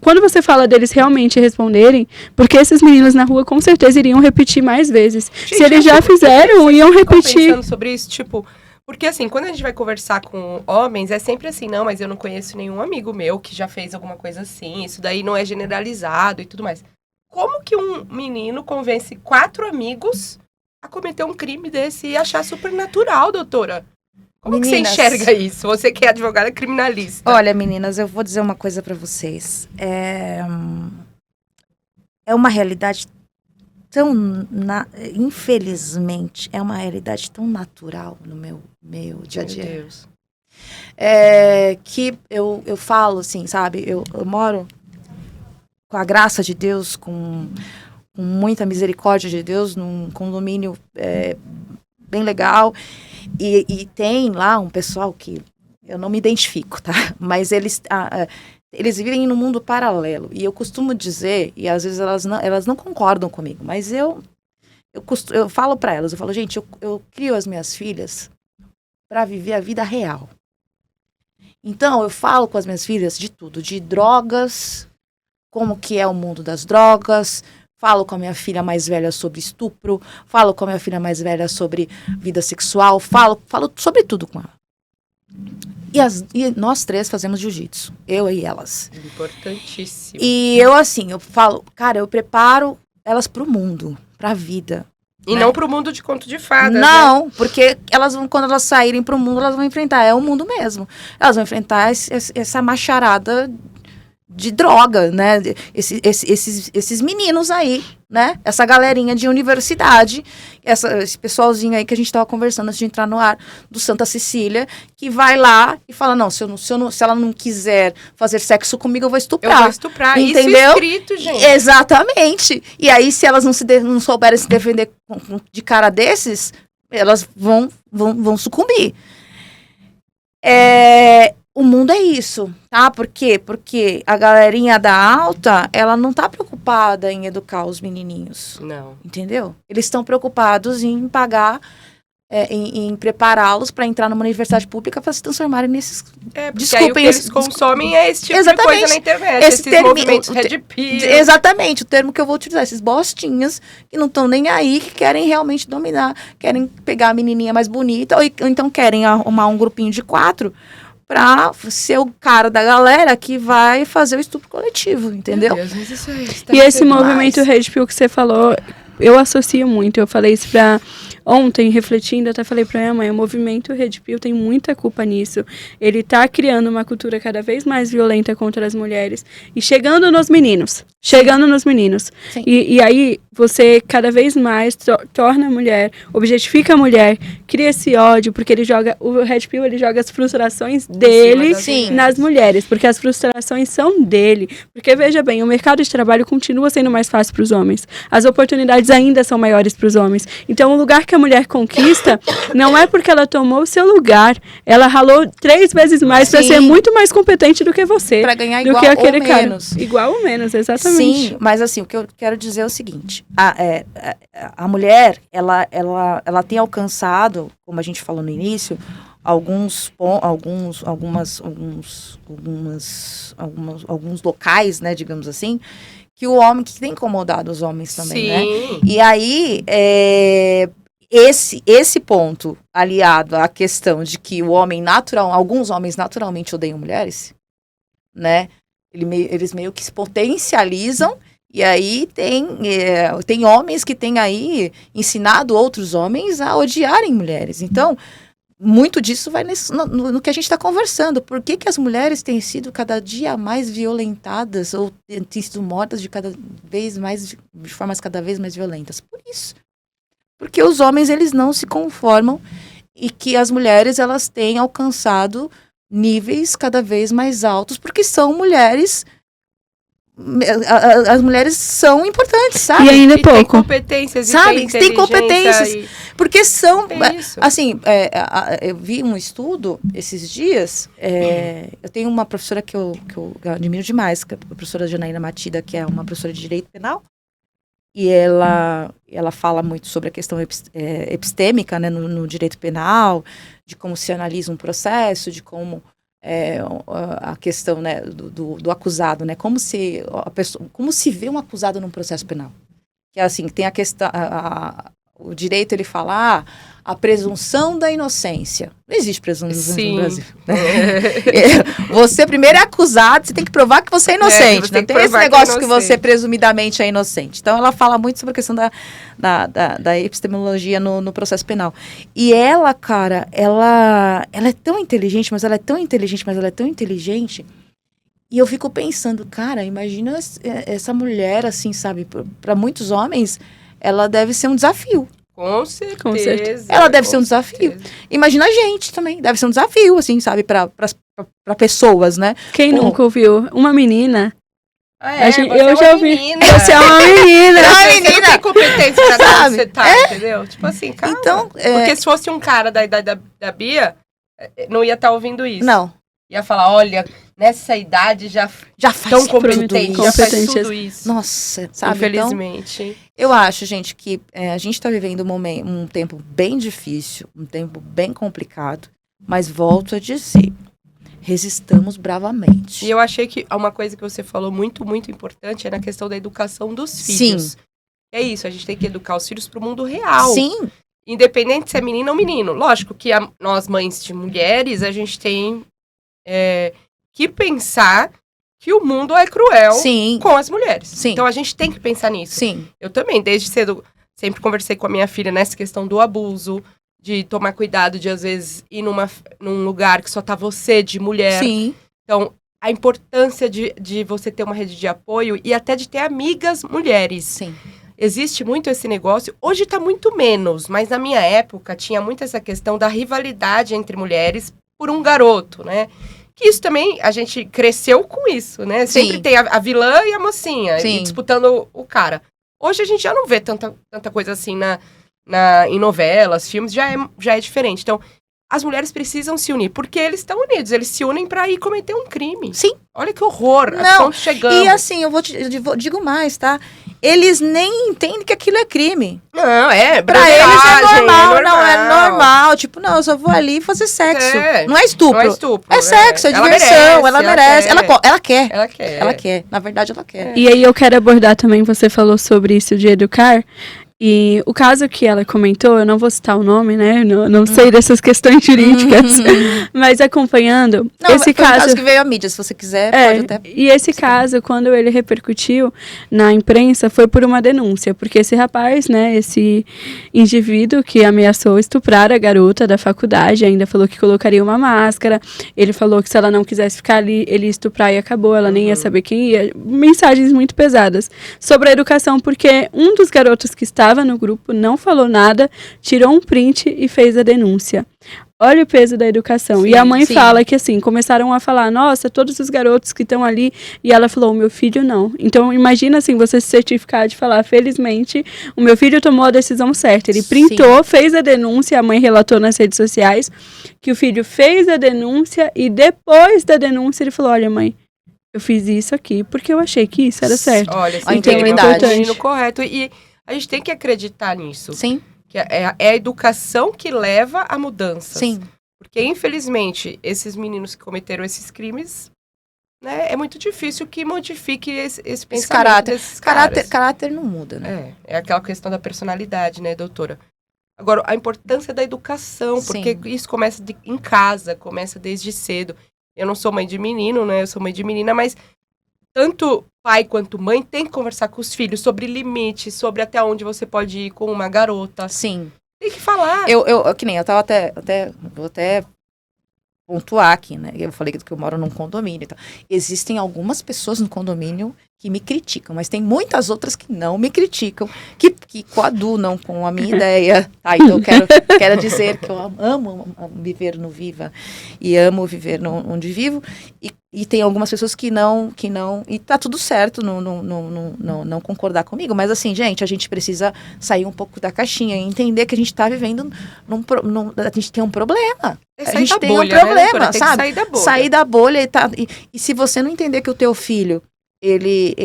Quando você fala deles realmente responderem, porque esses meninos na rua com certeza iriam repetir mais vezes. Gente, se eles já fizeram, iam repetir. Pensando sobre isso, tipo... Porque, assim, quando a gente vai conversar com homens, é sempre assim, não, mas eu não conheço nenhum amigo meu que já fez alguma coisa assim, isso daí não é generalizado e tudo mais. Como que um menino convence 4 amigos a cometer um crime desse e achar super natural, doutora? Como que você enxerga isso? Você que é advogada criminalista. Olha, meninas, eu vou dizer uma coisa pra vocês. É uma realidade infelizmente, é uma realidade tão natural no meu dia a dia. Meu Deus. Que eu falo assim, sabe? Eu moro com a graça de Deus, com muita misericórdia de Deus, num condomínio bem legal. E tem lá um pessoal que eu não me identifico, tá? Mas eles vivem num mundo paralelo. E eu costumo dizer, e às vezes elas não concordam comigo, mas eu falo para elas, eu falo, gente, eu crio as minhas filhas para viver a vida real. Então, eu falo com as minhas filhas de tudo, de drogas, como que é o mundo das drogas, falo com a minha filha mais velha sobre estupro, falo com a minha filha mais velha sobre vida sexual, falo sobre tudo com ela. E nós três fazemos jiu-jitsu, eu e elas. Importantíssimo. E eu falo, cara, eu preparo elas pro mundo, pra vida. E não pro mundo de conto de fadas, não, né? Porque quando elas saírem pro mundo, elas vão enfrentar, é o mundo mesmo. Elas vão enfrentar essa macharada de droga, né? Esses meninos aí, né? Essa galerinha de universidade, esse pessoalzinho aí que a gente tava conversando antes de entrar no ar, do Santa Cecília, que vai lá e fala, não, se ela não quiser fazer sexo comigo, eu vou estuprar. Eu vou estuprar, entendeu? Isso escrito, gente. Exatamente. E aí, se elas não souberem se defender de cara desses, elas vão sucumbir. O mundo é isso, tá? Por quê? Porque a galerinha da alta, ela não tá preocupada em educar os menininhos. Não. Entendeu? Eles estão preocupados em pagar, em prepará-los para entrar numa universidade pública para se transformarem nesses... Porque aí o que eles consomem é esse tipo exatamente. De coisa na internet, esses movimentos Red Pill. Exatamente, o termo que eu vou utilizar, esses bostinhas que não estão nem aí, que querem realmente dominar, querem pegar a menininha mais bonita, ou então querem arrumar um grupinho de 4 pra ser o cara da galera que vai fazer o estupro coletivo, entendeu? Deus, mas isso e esse movimento Red Pill que você falou, eu associo muito. Eu falei isso pra... Ontem, refletindo, até falei pra minha mãe, o movimento Red Pill tem muita culpa nisso. Ele tá criando uma cultura cada vez mais violenta contra as mulheres e chegando nos meninos. E aí, você cada vez mais torna a mulher, objetifica a mulher, cria esse ódio, porque o Red Pill, ele joga as frustrações dele nas mulheres, porque as frustrações são dele. Porque, veja bem, o mercado de trabalho continua sendo mais fácil para os homens. As oportunidades ainda são maiores para os homens. Então, o lugar que a mulher conquista não é porque ela tomou o seu lugar. Ela ralou 3 vezes mais para ser muito mais competente do que você. Para ganhar igual ou menos. Igual ou menos, exatamente. Sim, mas assim, o que eu quero dizer é o seguinte. A mulher, ela tem alcançado, como a gente falou no início, alguns locais, né, digamos assim, que o homem, que tem incomodado os homens também, né? E aí, esse ponto, aliado à questão de que alguns homens naturalmente odeiam mulheres, né? Eles meio que se potencializam, e aí tem homens que têm aí ensinado outros homens a odiarem mulheres. Então, muito disso vai no que a gente está conversando. Por que as mulheres têm sido cada dia mais violentadas ou têm sido mortas de formas cada vez mais violentas? Por isso. Porque os homens, eles não se conformam e que as mulheres, elas têm alcançado níveis cada vez mais altos, porque são mulheres... As mulheres são importantes, sabe? E ainda pouco. Tem competências, sabe? Tem competências. Porque são... assim, eu vi um estudo esses dias. Eu tenho uma professora que eu admiro demais, que é a professora Janaína Matida, que é uma professora de Direito Penal. E ela fala muito sobre a questão epistêmica, né, no direito penal, de como se analisa um processo, de como a questão, né, do acusado, né, como se vê um acusado num processo penal. Que assim, tem a questão, o direito, ele fala a presunção da inocência. Não existe presunção no Brasil. Você primeiro é acusado, você tem que provar que você é inocente. Não tem esse negócio que você presumidamente é inocente. Então, ela fala muito sobre a questão da epistemologia no processo penal. E ela, cara, ela é tão inteligente, mas ela é tão inteligente. E eu fico pensando, cara, imagina essa mulher, assim, sabe? Para muitos homens, ela deve ser um desafio. Com certeza. Com certeza. Ela deve ser um desafio. Imagina a gente também, deve ser um desafio, assim, sabe, pra pessoas, né? Quem Bom. nunca ouviu? Uma menina. Ah, Você eu é já uma ouvi. menina. Você é uma menina. Você não tem competência pra dar onde Sabe? você tá, entendeu? Tipo assim, calma. Então, Porque se fosse um cara da idade da Bia, não ia estar ouvindo isso. não, Ia falar, olha, nessa idade já já tão faz competente, tudo já isso. faz Competente. tudo isso. Nossa, sabe? Então, Infelizmente. eu acho, gente, que a gente está vivendo um tempo bem difícil, um tempo bem complicado, mas volto a dizer, resistamos bravamente. E eu achei que uma coisa que você falou muito, muito importante é na questão da educação dos filhos. Sim. É isso, a gente tem que educar os filhos para o mundo real. Sim, Independente se é menino ou menino. Lógico que nós, mães de mulheres, a gente tem que pensar que o mundo é cruel sim, com as mulheres. Sim. Então a gente tem que pensar nisso. sim, Eu também, desde cedo, sempre conversei com a minha filha nessa questão do abuso, de tomar cuidado de, às vezes, ir num lugar que só tá você de mulher. sim, Então, a importância de você ter uma rede de apoio e até de ter amigas mulheres. sim. Existe muito esse negócio. Hoje tá muito menos, mas na minha época tinha muito essa questão da rivalidade entre mulheres por um garoto, né? Que isso também, a gente cresceu com isso, né? Sempre Sim. tem a vilã e a mocinha Sim. e disputando o cara. Hoje a gente já não vê tanta coisa assim em novelas, filmes, já é diferente. Então, as mulheres precisam se unir, porque eles estão unidos, eles se unem pra ir cometer um crime. Sim. Olha que horror, a Não, ponto chegamos. E assim, digo mais, tá? Eles nem entendem que aquilo é crime. Não, Pra eles é broderagem, normal, não, é normal. Tipo, não, eu só vou ali fazer sexo. É. Não é estupro. Não é estupro. É sexo, é Ela diversão, ela merece. Ela quer. Ela quer. Ela quer. Ela quer. Na verdade, ela quer. E aí eu quero abordar também, você falou sobre isso de educar. E o caso que ela comentou, eu não vou citar o nome, né? Não sei dessas questões jurídicas. Mas acompanhando, Não, esse foi um caso... caso que veio à mídia. Se você quiser, pode até... E esse caso, quando ele repercutiu na imprensa, foi por uma denúncia. Porque esse rapaz, né, esse indivíduo que ameaçou estuprar a garota da faculdade, ainda falou que colocaria uma máscara. Ele falou que se ela não quisesse ficar ali, ele ia estuprar e acabou. Ela nem ia saber quem ia. Mensagens muito pesadas sobre a educação, porque um dos garotos que estava no grupo não falou nada, tirou um print e fez a denúncia. Olha o peso da educação. Sim, e a mãe sim. fala que, assim, começaram a falar, nossa, todos os garotos que estão ali, e ela falou, o meu filho não. Então, imagina, assim, você se certificar de falar, felizmente, o meu filho tomou a decisão certa. Ele printou, fez a denúncia, a mãe relatou nas redes sociais que o filho fez a denúncia e depois da denúncia ele falou, olha, mãe, eu fiz isso aqui porque eu achei que isso era certo. Olha, A sim, integridade. é um menino correto. E a gente tem que acreditar nisso. Sim, Que é a educação que leva a mudanças. sim. Porque, infelizmente, esses meninos que cometeram esses crimes, né, é muito difícil que modifique esse pensamento caráter. desses caras. Caráter não muda, né? É aquela questão da personalidade, né, doutora? Agora, a importância da educação, porque isso começa em casa, começa desde cedo. Eu não sou mãe de menino, né, eu sou mãe de menina, mas tanto pai quanto mãe tem que conversar com os filhos sobre limites, sobre até onde você pode ir com uma garota. Sim. Tem que falar. Que nem eu tava vou até pontuar aqui, né? Eu falei que eu moro num condomínio e tal. Existem algumas pessoas no condomínio que me criticam, mas tem muitas outras que não me criticam, que coadunam com a minha ideia. Tá, então eu quero dizer que eu amo viver no Viva e amo viver onde vivo. E tem algumas pessoas que não, e tá tudo certo não concordar comigo, mas assim, gente, a gente precisa sair um pouco da caixinha e entender que a gente tá vivendo a gente tem um problema. A gente tem um problema, né, sabe? Tem que sair da bolha. Sair da bolha e se você não entender que o teu filho, ele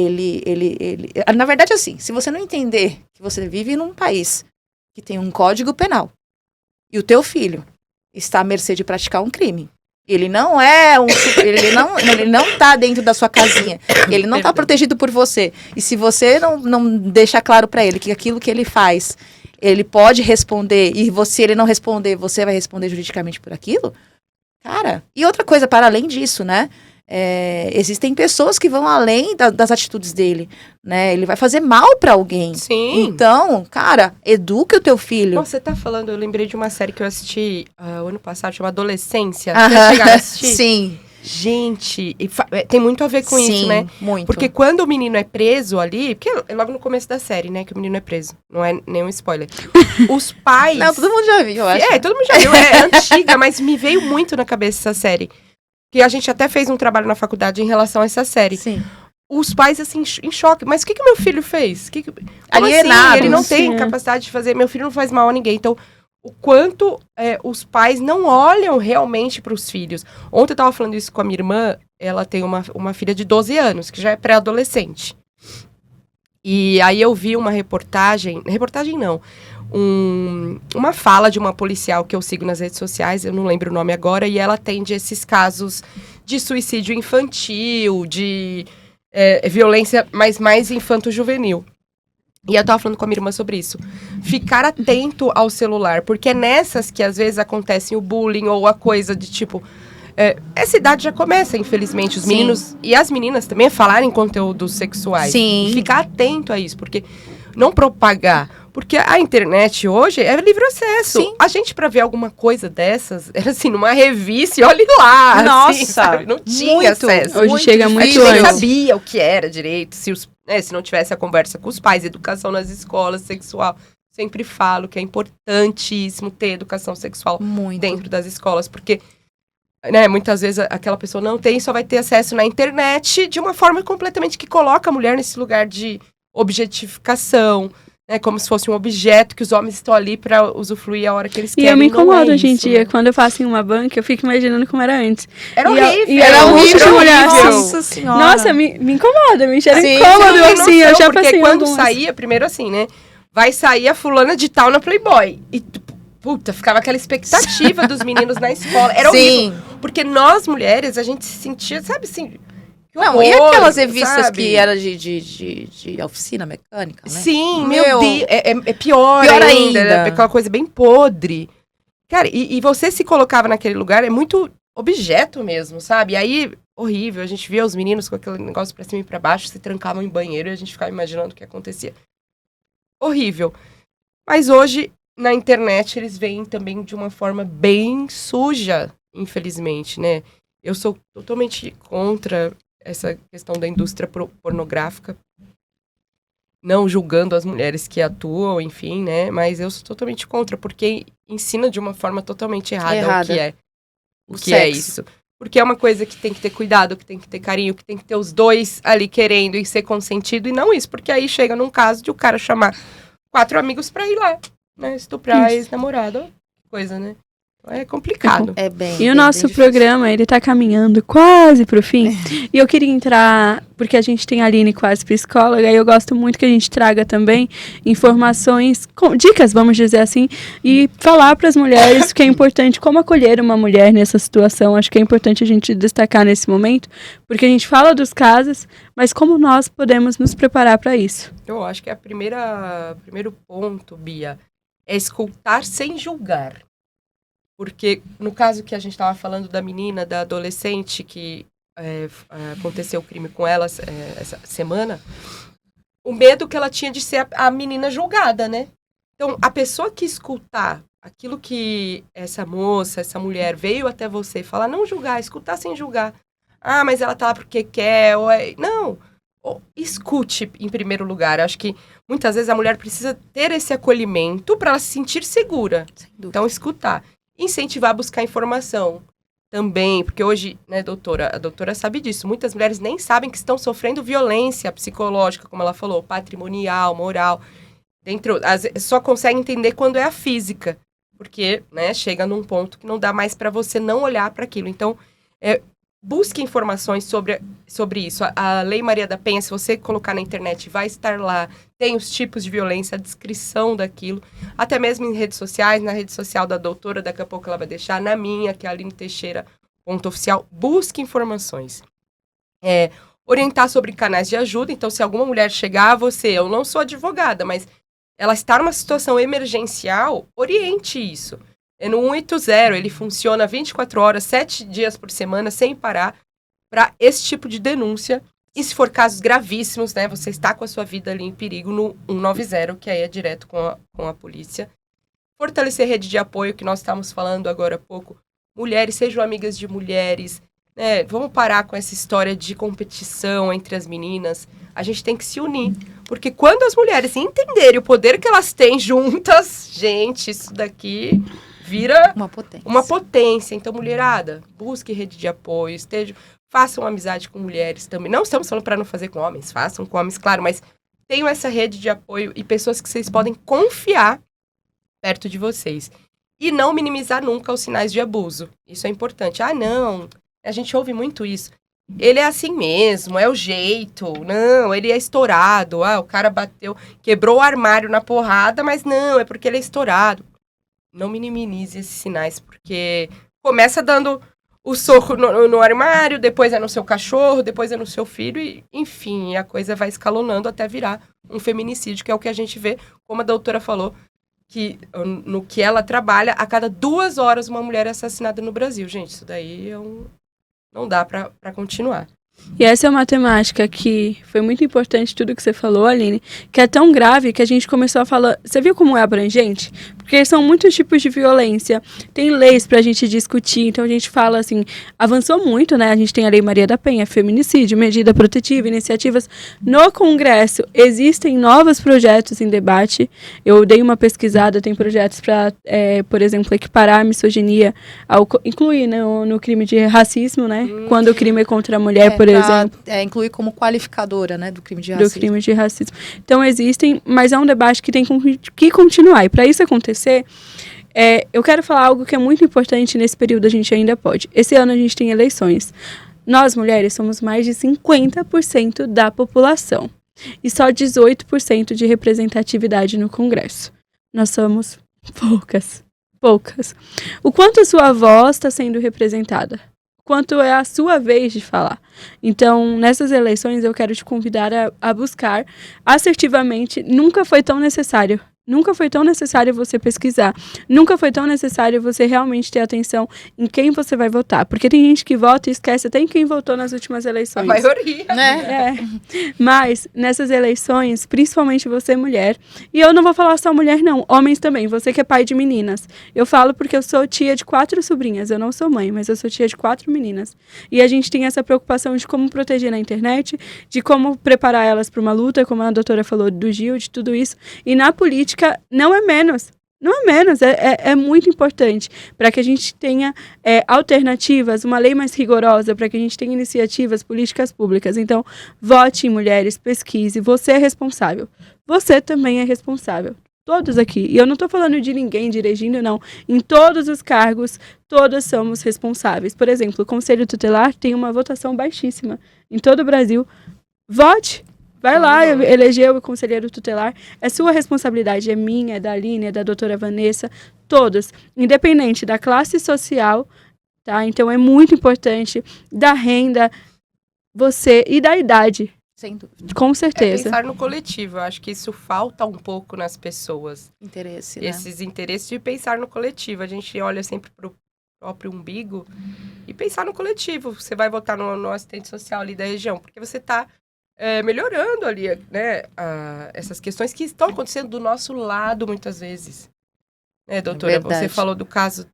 na verdade, assim, se você não entender que você vive num país que tem um código penal e o teu filho está à mercê de praticar um crime, ele não é ele não tá dentro da sua casinha, ele não tá protegido por você, e se você não deixar claro para ele que aquilo que ele faz, ele pode responder, e se ele não responder, você vai responder juridicamente por aquilo, cara. E outra coisa, para além disso, né? Existem pessoas que vão além das atitudes dele, né? Ele vai fazer mal pra alguém. Sim. Então, cara, eduque o teu filho. Você tá falando, eu lembrei de uma série que eu assisti o ano passado, chama Adolescência. Você chegaram a assistir? Sim. Gente, tem muito a ver com Sim, isso, né? muito. Porque quando o menino é preso ali, porque é logo no começo da série, né, que o menino é preso. Não é nenhum spoiler. Os pais... Não, todo mundo já viu, eu acho. todo mundo já viu, é antiga, mas me veio muito na cabeça essa série. Que a gente até fez um trabalho na faculdade em relação a essa série. Sim. Os pais, assim, em choque. Mas o que meu filho fez? Como Alienado. assim? Ele não tem Sim. capacidade de fazer... Meu filho não faz mal a ninguém. Então, o quanto os pais não olham realmente para os filhos. Ontem eu tava falando isso com a minha irmã. Ela tem uma filha de 12 anos, que já é pré-adolescente. E aí eu vi uma reportagem não, uma fala de uma policial que eu sigo nas redes sociais, eu não lembro o nome agora, e ela atende esses casos de suicídio infantil, de violência, mas mais infanto-juvenil. E eu tava falando com a minha irmã sobre isso. Ficar atento ao celular, porque é nessas que às vezes acontece o bullying ou a coisa de tipo... essa idade já começa, infelizmente, os Sim. meninos e as meninas também a falarem conteúdos sexuais. Sim. E ficar atento a isso, porque não propagar. Porque a internet hoje é livre acesso. Sim. A gente, pra ver alguma coisa dessas, era assim, numa revista e olhe lá. Nossa, assim, sabe? Não tinha muito. acesso. Hoje chega muito A gente nem antes. sabia o que era direito, se não tivesse a conversa com os pais, educação nas escolas, sexual. Sempre falo que é importantíssimo ter educação sexual Muito. dentro das escolas, porque muitas vezes aquela pessoa não tem, só vai ter acesso na internet de uma forma completamente que coloca a mulher nesse lugar de objetificação, né, como se fosse um objeto que os homens estão ali para usufruir a hora que eles E querem. eu me não incomodo é hoje em isso, dia. né? Quando eu passo em uma banca, eu fico imaginando como era antes. Era E horrível. era um monte de mulher assim. Nossa senhora. Nossa, me incomoda, me cheira Sim, incômodo, Você não tem assim. Eu noção, já porque passei em quando algumas. saía, primeiro assim, né? Vai sair a fulana de tal na Playboy. E, puta, ficava aquela expectativa dos meninos na escola. Era Sim. horrível. Porque nós, mulheres, a gente se sentia, sabe assim... que Não, horror, e aquelas revistas sabe? que era de oficina mecânica, né? Sim, Meu, meu Deus. É pior pior ainda. ainda. É aquela coisa bem podre. Cara, e você se colocava naquele lugar, é muito objeto mesmo, sabe? E aí, horrível, a gente via os meninos com aquele negócio pra cima e pra baixo, se trancavam em banheiro e a gente ficava imaginando o que acontecia. Horrível. Mas hoje, na internet, eles veem também de uma forma bem suja, infelizmente, né? Eu sou totalmente contra essa questão da indústria pornográfica. Não julgando as mulheres que atuam, enfim, né? Mas eu sou totalmente contra, porque ensina de uma forma totalmente errada. O que é isso. Porque é uma coisa que tem que ter cuidado, que tem que ter carinho, que tem que ter os dois ali querendo e ser consentido, e não isso. Porque aí chega num caso de o cara chamar 4 amigos pra ir lá, né? Estuprar a ex-namorada, coisa, né? É complicado. É bem. E bem, o nosso bem difícil. programa, ele tá caminhando quase pro fim. E eu queria entrar, porque a gente tem a Aline quase psicóloga, e eu gosto muito que a gente traga também informações, dicas, vamos dizer assim, e falar para as mulheres que é importante, como acolher uma mulher nessa situação. Acho que é importante a gente destacar nesse momento, porque a gente fala dos casos, mas como nós podemos nos preparar para isso. Eu acho que primeiro ponto, Bia, é escutar sem julgar. Porque no caso que a gente estava falando da menina, da adolescente, que aconteceu o crime com ela essa semana, o medo que ela tinha de ser a menina julgada, né? Então, a pessoa que escutar aquilo que essa moça, essa mulher veio até você falar, não julgar, escutar sem julgar. Ah, mas ela tá lá porque quer, não. Escute em primeiro lugar. Acho que muitas vezes a mulher precisa ter esse acolhimento para ela se sentir segura. Então, escutar. Incentivar a buscar informação também, porque hoje, né, a doutora sabe disso, muitas mulheres nem sabem que estão sofrendo violência psicológica, como ela falou, patrimonial, moral, só consegue entender quando é a física, porque, né, chega num ponto que não dá mais para você não olhar para aquilo. Então, busque informações sobre isso. A Lei Maria da Penha, se você colocar na internet, vai estar lá. Tem os tipos de violência, a descrição daquilo. Até mesmo em redes sociais, na rede social da doutora, daqui a pouco ela vai deixar. Na minha, que é a Aline Teixeira.oficial. Busque informações. Orientar sobre canais de ajuda. Então, se alguma mulher chegar a você, eu não sou advogada, mas ela está numa situação emergencial, oriente isso. No 180, ele funciona 24 horas, 7 dias por semana, sem parar, para esse tipo de denúncia. E se for casos gravíssimos, né, você está com a sua vida ali em perigo, no 190, que aí é direto com a polícia. Fortalecer rede de apoio, que nós estávamos falando agora há pouco. Mulheres, sejam amigas de mulheres. né? Vamos parar com essa história de competição entre as meninas. A gente tem que se unir. Porque quando as mulheres entenderem o poder que elas têm juntas, gente, isso daqui vira uma potência. Então, mulherada, busque rede de apoio, façam amizade com mulheres também. Não estamos falando para não fazer com homens, façam com homens, claro, mas tenham essa rede de apoio e pessoas que vocês podem confiar perto de vocês. E não minimizar nunca os sinais de abuso. Isso é importante. Ah, não, a gente ouve muito isso. Ele é assim mesmo, é o jeito. Não, ele é estourado. Ah, o cara bateu, quebrou o armário na porrada, mas não, é porque ele é estourado. Não minimize esses sinais, porque começa dando o soco no armário, depois é no seu cachorro, depois é no seu filho, e enfim, a coisa vai escalonando até virar um feminicídio, que é o que a gente vê, como a doutora falou, que no que ela trabalha, a cada 2 horas uma mulher é assassinada no Brasil. Gente, isso daí não dá pra continuar. E essa é uma temática que foi muito importante, tudo que você falou, Aline, que é tão grave que a gente começou a falar... Você viu como é abrangente? Porque são muitos tipos de violência, tem leis pra gente discutir, então a gente fala assim, avançou muito, né? A gente tem a Lei Maria da Penha, feminicídio, medida protetiva, iniciativas. No Congresso existem novos projetos em debate, eu dei uma pesquisada, tem projetos para, por exemplo, equiparar a misoginia, incluir, né, no crime de racismo, né? Quando o crime é contra a mulher, por exemplo. Incluir como qualificadora, né, do crime de racismo. Do crime de racismo. Então existem, mas é um debate que tem que continuar, e para isso acontecer, eu quero falar algo que é muito importante nesse período, a gente ainda pode. Esse ano a gente tem eleições. Nós, mulheres, somos mais de 50% da população. E só 18% de representatividade no Congresso. Nós somos poucas. O quanto a sua voz está sendo representada? O quanto é a sua vez de falar? Então, nessas eleições, eu quero te convidar a buscar assertivamente. Nunca foi tão necessário você pesquisar. Nunca foi tão necessário você realmente ter atenção em quem você vai votar. Porque tem gente que vota e esquece até em quem votou nas últimas eleições. A maioria. Né? Mas, nessas eleições, principalmente você, mulher, e eu não vou falar só mulher, não, homens também, você que é pai de meninas. Eu falo porque eu sou tia de 4 sobrinhas, eu não sou mãe, mas eu sou tia de 4 meninas. E a gente tem essa preocupação de como proteger na internet, de como preparar elas para uma luta, como a doutora falou, do Gil, de tudo isso. E na política, não é menos, é muito importante para que a gente tenha alternativas, uma lei mais rigorosa, para que a gente tenha iniciativas, políticas públicas. Então, vote em mulheres, pesquise, você é responsável, você também é responsável, todos aqui, e eu não estou falando de ninguém dirigindo, não, em todos os cargos, todas somos responsáveis. Por exemplo, o Conselho Tutelar tem uma votação baixíssima em todo o Brasil, vote! Vai lá, elegeu o conselheiro tutelar. É sua responsabilidade, é minha, é da Aline, é da doutora Vanessa, todos, independente da classe social, tá? Então é muito importante, da renda, você e da idade. Sem dúvida. Com certeza. Pensar no coletivo, eu acho que isso falta um pouco nas pessoas. Interesse, né? Esses interesses de pensar no coletivo. A gente olha sempre pro próprio umbigo e pensar no coletivo. Você vai votar no assistente social ali da região, porque você está melhorando ali, né, essas questões que estão acontecendo do nosso lado muitas vezes. Né, doutora? Você falou do caso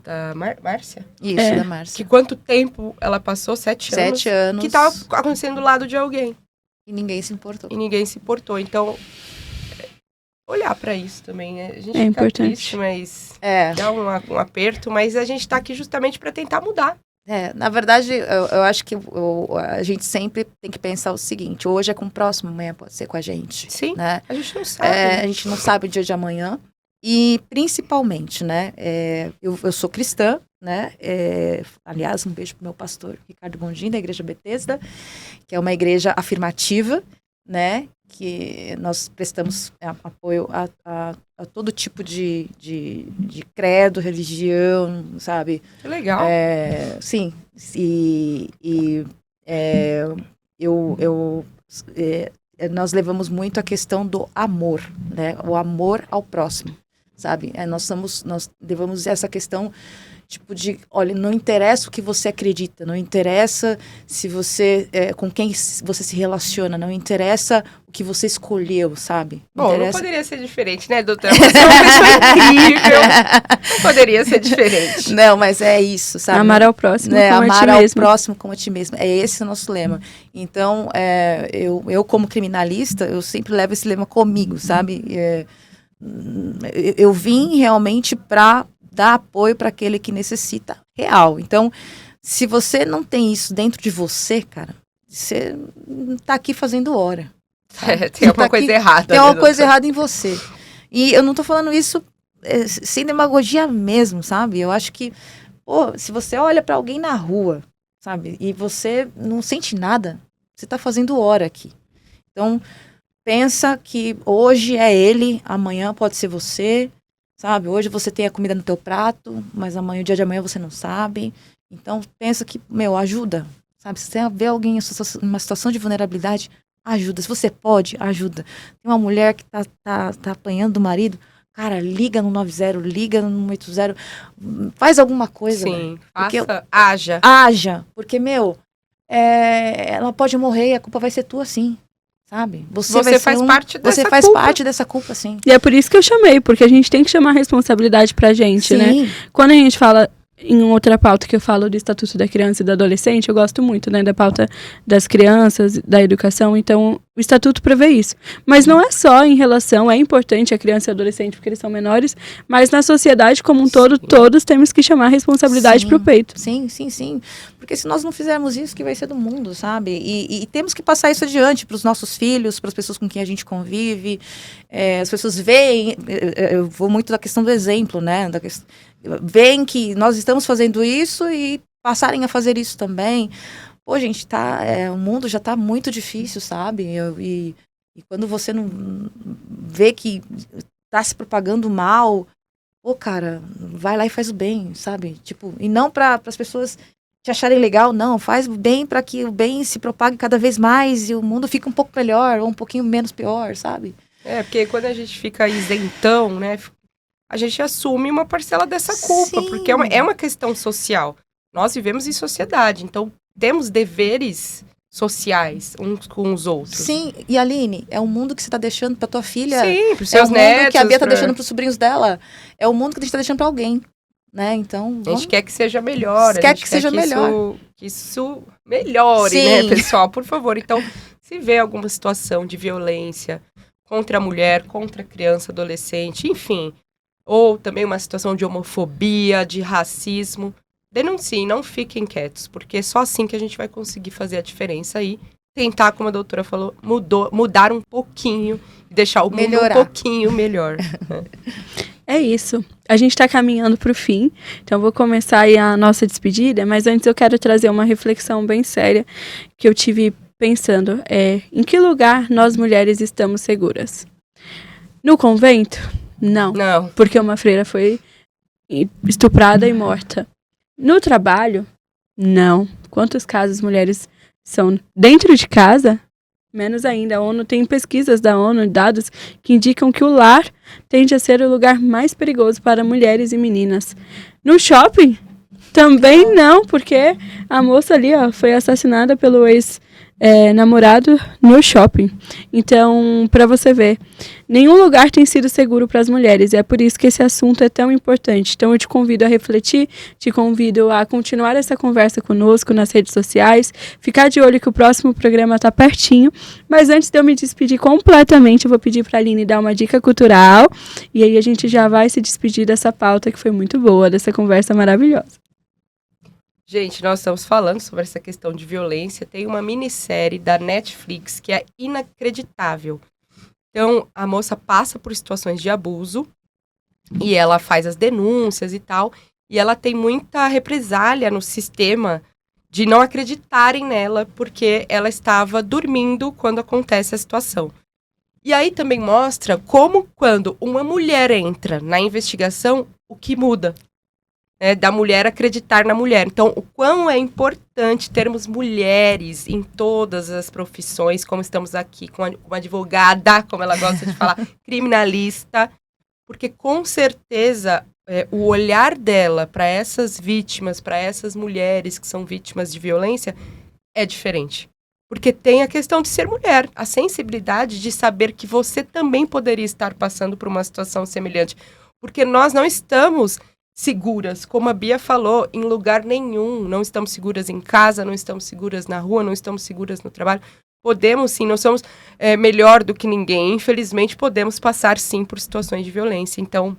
da Márcia? Isso, da Márcia. Que quanto tempo ela passou? 7 anos. 7 anos. Que estava acontecendo do lado de alguém. E ninguém se importou. Então, olhar para isso também, né? A gente fica importante. Triste, mas dá um aperto, mas a gente está aqui justamente para tentar mudar. Na verdade, eu acho que a gente sempre tem que pensar o seguinte: hoje é com o próximo, amanhã pode ser com a gente. Sim, né? A gente não sabe. A gente não sabe o dia de amanhã. E, principalmente, né, eu sou cristã, né? Aliás, um beijo pro meu pastor Ricardo Gondim, da Igreja Betesda, que é uma igreja afirmativa, né? Que nós prestamos apoio a todo tipo de credo, religião, sabe? Que legal. Sim. Nós levamos muito a questão do amor, né? O amor ao próximo, sabe? Nós levamos essa questão Tipo de, olha, não interessa o que você acredita, não interessa se você, com quem você se relaciona, não interessa o que você escolheu, sabe? Bom, interessa... não poderia ser diferente, né, doutora? Você é uma pessoa incrível. Não poderia ser diferente. Não, mas é isso, sabe? Amar ao próximo como amar a ti ao mesmo. próximo como a ti mesmo. É esse o nosso lema. Então, eu como criminalista, eu sempre levo esse lema comigo, sabe? Eu vim realmente para dar apoio para aquele que necessita real. Então, se você não tem isso dentro de você, cara, você não tá aqui fazendo hora. Tem alguma coisa errada. Tem uma coisa errada em você. E eu não tô falando isso sem demagogia mesmo, sabe? Eu acho que, se você olha para alguém na rua, sabe? E você não sente nada, você tá fazendo hora aqui. Então, pensa que hoje é ele, amanhã pode ser você, sabe? Hoje você tem a comida no teu prato, mas amanhã, o dia de amanhã você não sabe. Então, pensa que, ajuda, sabe? Se você vê alguém em uma situação de vulnerabilidade, ajuda. Se você pode, ajuda. Tem uma mulher que tá apanhando do marido, cara, liga no 90, liga no 180, faz alguma coisa. Sim, porque haja. Haja, porque, ela pode morrer e a culpa vai ser tua, sim. Sabe? Você faz parte dessa culpa. Você faz parte dessa culpa, sim. E é por isso que eu chamei, porque a gente tem que chamar a responsabilidade pra gente, sim. né? Quando a gente fala em outra pauta que eu falo do Estatuto da Criança e do Adolescente, eu gosto muito, né, da pauta das crianças, da educação, então o Estatuto prevê isso. Mas não é só em relação, é importante a criança e o adolescente porque eles são menores, mas na sociedade como um todo, todos temos que chamar a responsabilidade pro peito. Sim. Porque se nós não fizermos isso, que vai ser do mundo, sabe? E temos que passar isso adiante para os nossos filhos, para as pessoas com quem a gente convive. As pessoas veem, eu vou muito da questão do exemplo, né? Veem que nós estamos fazendo isso e passarem a fazer isso também. Pô, gente, o mundo já tá muito difícil, sabe? E quando você não vê que tá se propagando mal, cara, vai lá e faz o bem, sabe? Tipo, e não para as pessoas te acharem legal, não. Faz o bem para que o bem se propague cada vez mais e o mundo fique um pouco melhor ou um pouquinho menos pior, sabe? Porque quando a gente fica isentão, né? A gente assume uma parcela dessa culpa, Sim. porque é uma questão social. Nós vivemos em sociedade, então temos deveres sociais uns com os outros. Sim, e Aline, é o mundo que você tá deixando pra tua filha. Sim, pros seus netos. É o mundo que a Bia tá deixando pros sobrinhos dela. É o mundo que a gente tá deixando pra alguém, né? Então, a gente quer que seja melhor. Quer que seja melhor. Que isso melhore, sim, né, pessoal? Por favor. Então, se vê alguma situação de violência contra a mulher, contra a criança, adolescente, enfim, ou também uma situação de homofobia, de racismo, denunciem, não fiquem quietos, porque é só assim que a gente vai conseguir fazer a diferença aí, tentar, como a doutora falou, mudar um pouquinho, deixar o mundo um pouquinho melhor. É isso. A gente está caminhando para o fim, então vou começar aí a nossa despedida, mas antes eu quero trazer uma reflexão bem séria que eu tive pensando, em que lugar nós mulheres estamos seguras? No convento? Não. Porque uma freira foi estuprada e morta. No trabalho? Não. Quantos casos mulheres são dentro de casa? Menos ainda. A ONU tem pesquisas da ONU, dados que indicam que o lar tende a ser o lugar mais perigoso para mulheres e meninas. No shopping? Também não, porque a moça ali foi assassinada pelo ex-namorado no shopping. Então, para você ver, nenhum lugar tem sido seguro para as mulheres, e é por isso que esse assunto é tão importante. Então, eu te convido a refletir, te convido a continuar essa conversa conosco nas redes sociais, ficar de olho que o próximo programa está pertinho, mas antes de eu me despedir completamente, eu vou pedir para a Aline dar uma dica cultural, e aí a gente já vai se despedir dessa pauta que foi muito boa, dessa conversa maravilhosa. Gente, nós estamos falando sobre essa questão de violência. Tem uma minissérie da Netflix que é inacreditável. Então, a moça passa por situações de abuso e ela faz as denúncias e tal. E ela tem muita represália no sistema de não acreditarem nela porque ela estava dormindo quando acontece a situação. E aí também mostra como quando uma mulher entra na investigação, o que muda. Da mulher acreditar na mulher. Então, o quão é importante termos mulheres em todas as profissões, como estamos aqui com uma advogada, como ela gosta de falar, criminalista, porque com certeza o olhar dela para essas vítimas, para essas mulheres que são vítimas de violência, é diferente. Porque tem a questão de ser mulher, a sensibilidade de saber que você também poderia estar passando por uma situação semelhante. Porque nós não estamos seguras, como a Bia falou, em lugar nenhum. Não estamos seguras em casa, não estamos seguras na rua, não estamos seguras no trabalho. Podemos sim, não somos melhor do que ninguém. Infelizmente, podemos passar sim por situações de violência. Então,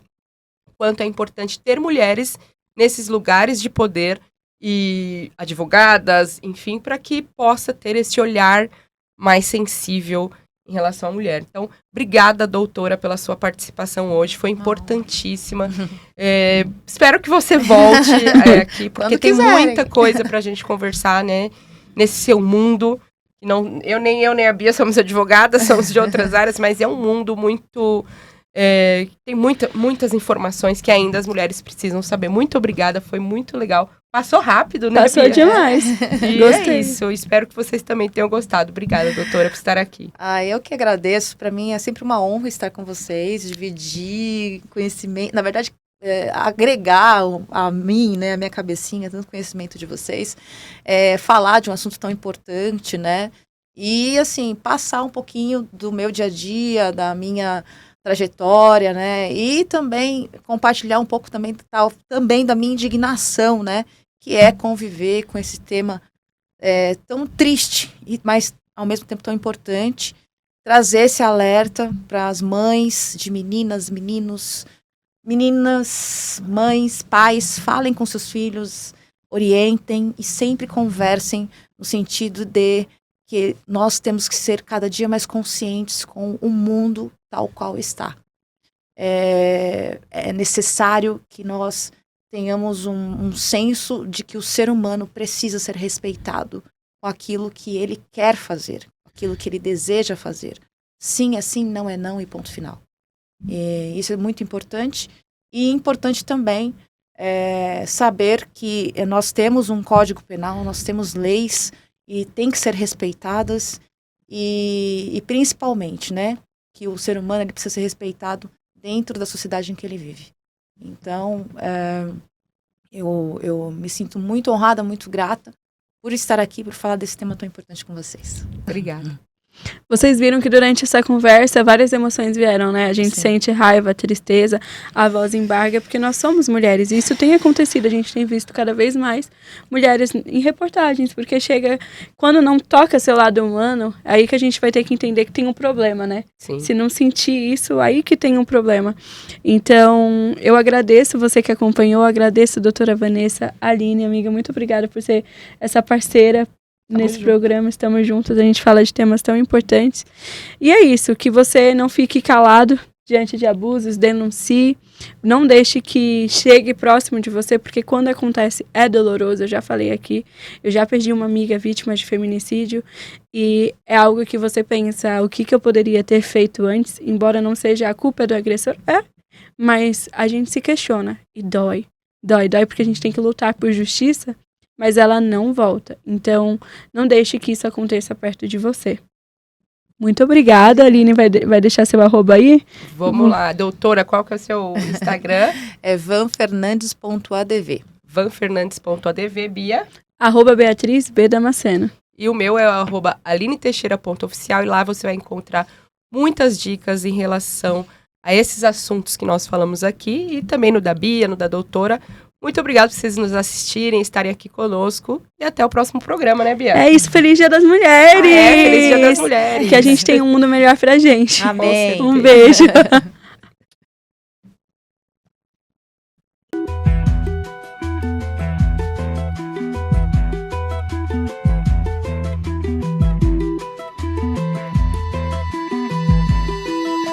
quanto é importante ter mulheres nesses lugares de poder e advogadas, enfim, para que possa ter esse olhar mais sensível em relação à mulher. Então, obrigada, doutora, pela sua participação hoje, foi importantíssima. Espero que você volte aqui, porque tem muita coisa para a gente conversar, né, nesse seu mundo. Não, nem eu nem a Bia somos advogadas, somos de outras áreas, mas é um mundo muito... tem muitas informações que ainda as mulheres precisam saber. Muito obrigada, foi muito legal. Passou rápido, né, Passou Bia? demais. E Gostei. É isso, espero que vocês também tenham gostado. Obrigada, doutora, por estar aqui. Eu que agradeço. Para mim é sempre uma honra estar com vocês, dividir conhecimento, na verdade, agregar a mim, né, a minha cabecinha, tanto conhecimento de vocês, falar de um assunto tão importante, né, e assim, passar um pouquinho do meu dia a dia, da minha trajetória, né, e também compartilhar um pouco também da minha indignação, né, que é conviver com esse tema tão triste, mas ao mesmo tempo tão importante, trazer esse alerta para as mães de meninas, meninos, mães, pais, falem com seus filhos, orientem e sempre conversem no sentido de que nós temos que ser cada dia mais conscientes com o mundo tal qual está. É necessário que nós tenhamos um senso de que o ser humano precisa ser respeitado com aquilo que ele quer fazer, aquilo que ele deseja fazer. Sim é sim, não é não e ponto final. Isso é muito importante. E importante também saber que nós temos um código penal, nós temos leis e tem que ser respeitadas e principalmente, né, que o ser humano ele precisa ser respeitado dentro da sociedade em que ele vive. Então, eu me sinto muito honrada, muito grata por estar aqui, por falar desse tema tão importante com vocês. Obrigada. Vocês viram que durante essa conversa várias emoções vieram, né? A gente sente raiva, tristeza, a voz embarga, porque nós somos mulheres. E isso tem acontecido, a gente tem visto cada vez mais mulheres em reportagens, porque chega, quando não toca seu lado humano, aí que a gente vai ter que entender que tem um problema, né? Sim. Se não sentir isso, aí que tem um problema. Então, eu agradeço você que acompanhou, agradeço a doutora Vanessa, Aline, amiga, muito obrigada por ser essa parceira nesse programa, estamos juntos, a gente fala de temas tão importantes. E é isso, que você não fique calado diante de abusos, denuncie, não deixe que chegue próximo de você, porque quando acontece é doloroso, eu já falei aqui, eu já perdi uma amiga vítima de feminicídio, e é algo que você pensa, o que eu poderia ter feito antes, embora não seja a culpa do agressor, mas a gente se questiona, e dói porque a gente tem que lutar por justiça, mas ela não volta. Então, não deixe que isso aconteça perto de você. Muito obrigada. A Aline vai deixar seu @, aí? Vamos lá. Doutora, qual que é o seu Instagram? É vanfernandes.adv. vanfernandes.adv, Bia? @Beatriz B. Damasceno. E o meu é @alineteixeira.oficial, e lá você vai encontrar muitas dicas em relação a esses assuntos que nós falamos aqui, e também no da Bia, no da doutora. Muito obrigada por vocês nos assistirem, estarem aqui conosco. E até o próximo programa, né, Bia? É isso, Feliz Dia das Mulheres! Feliz Dia das Mulheres! Que a gente tenha um mundo melhor pra gente. Amém. Um beijo!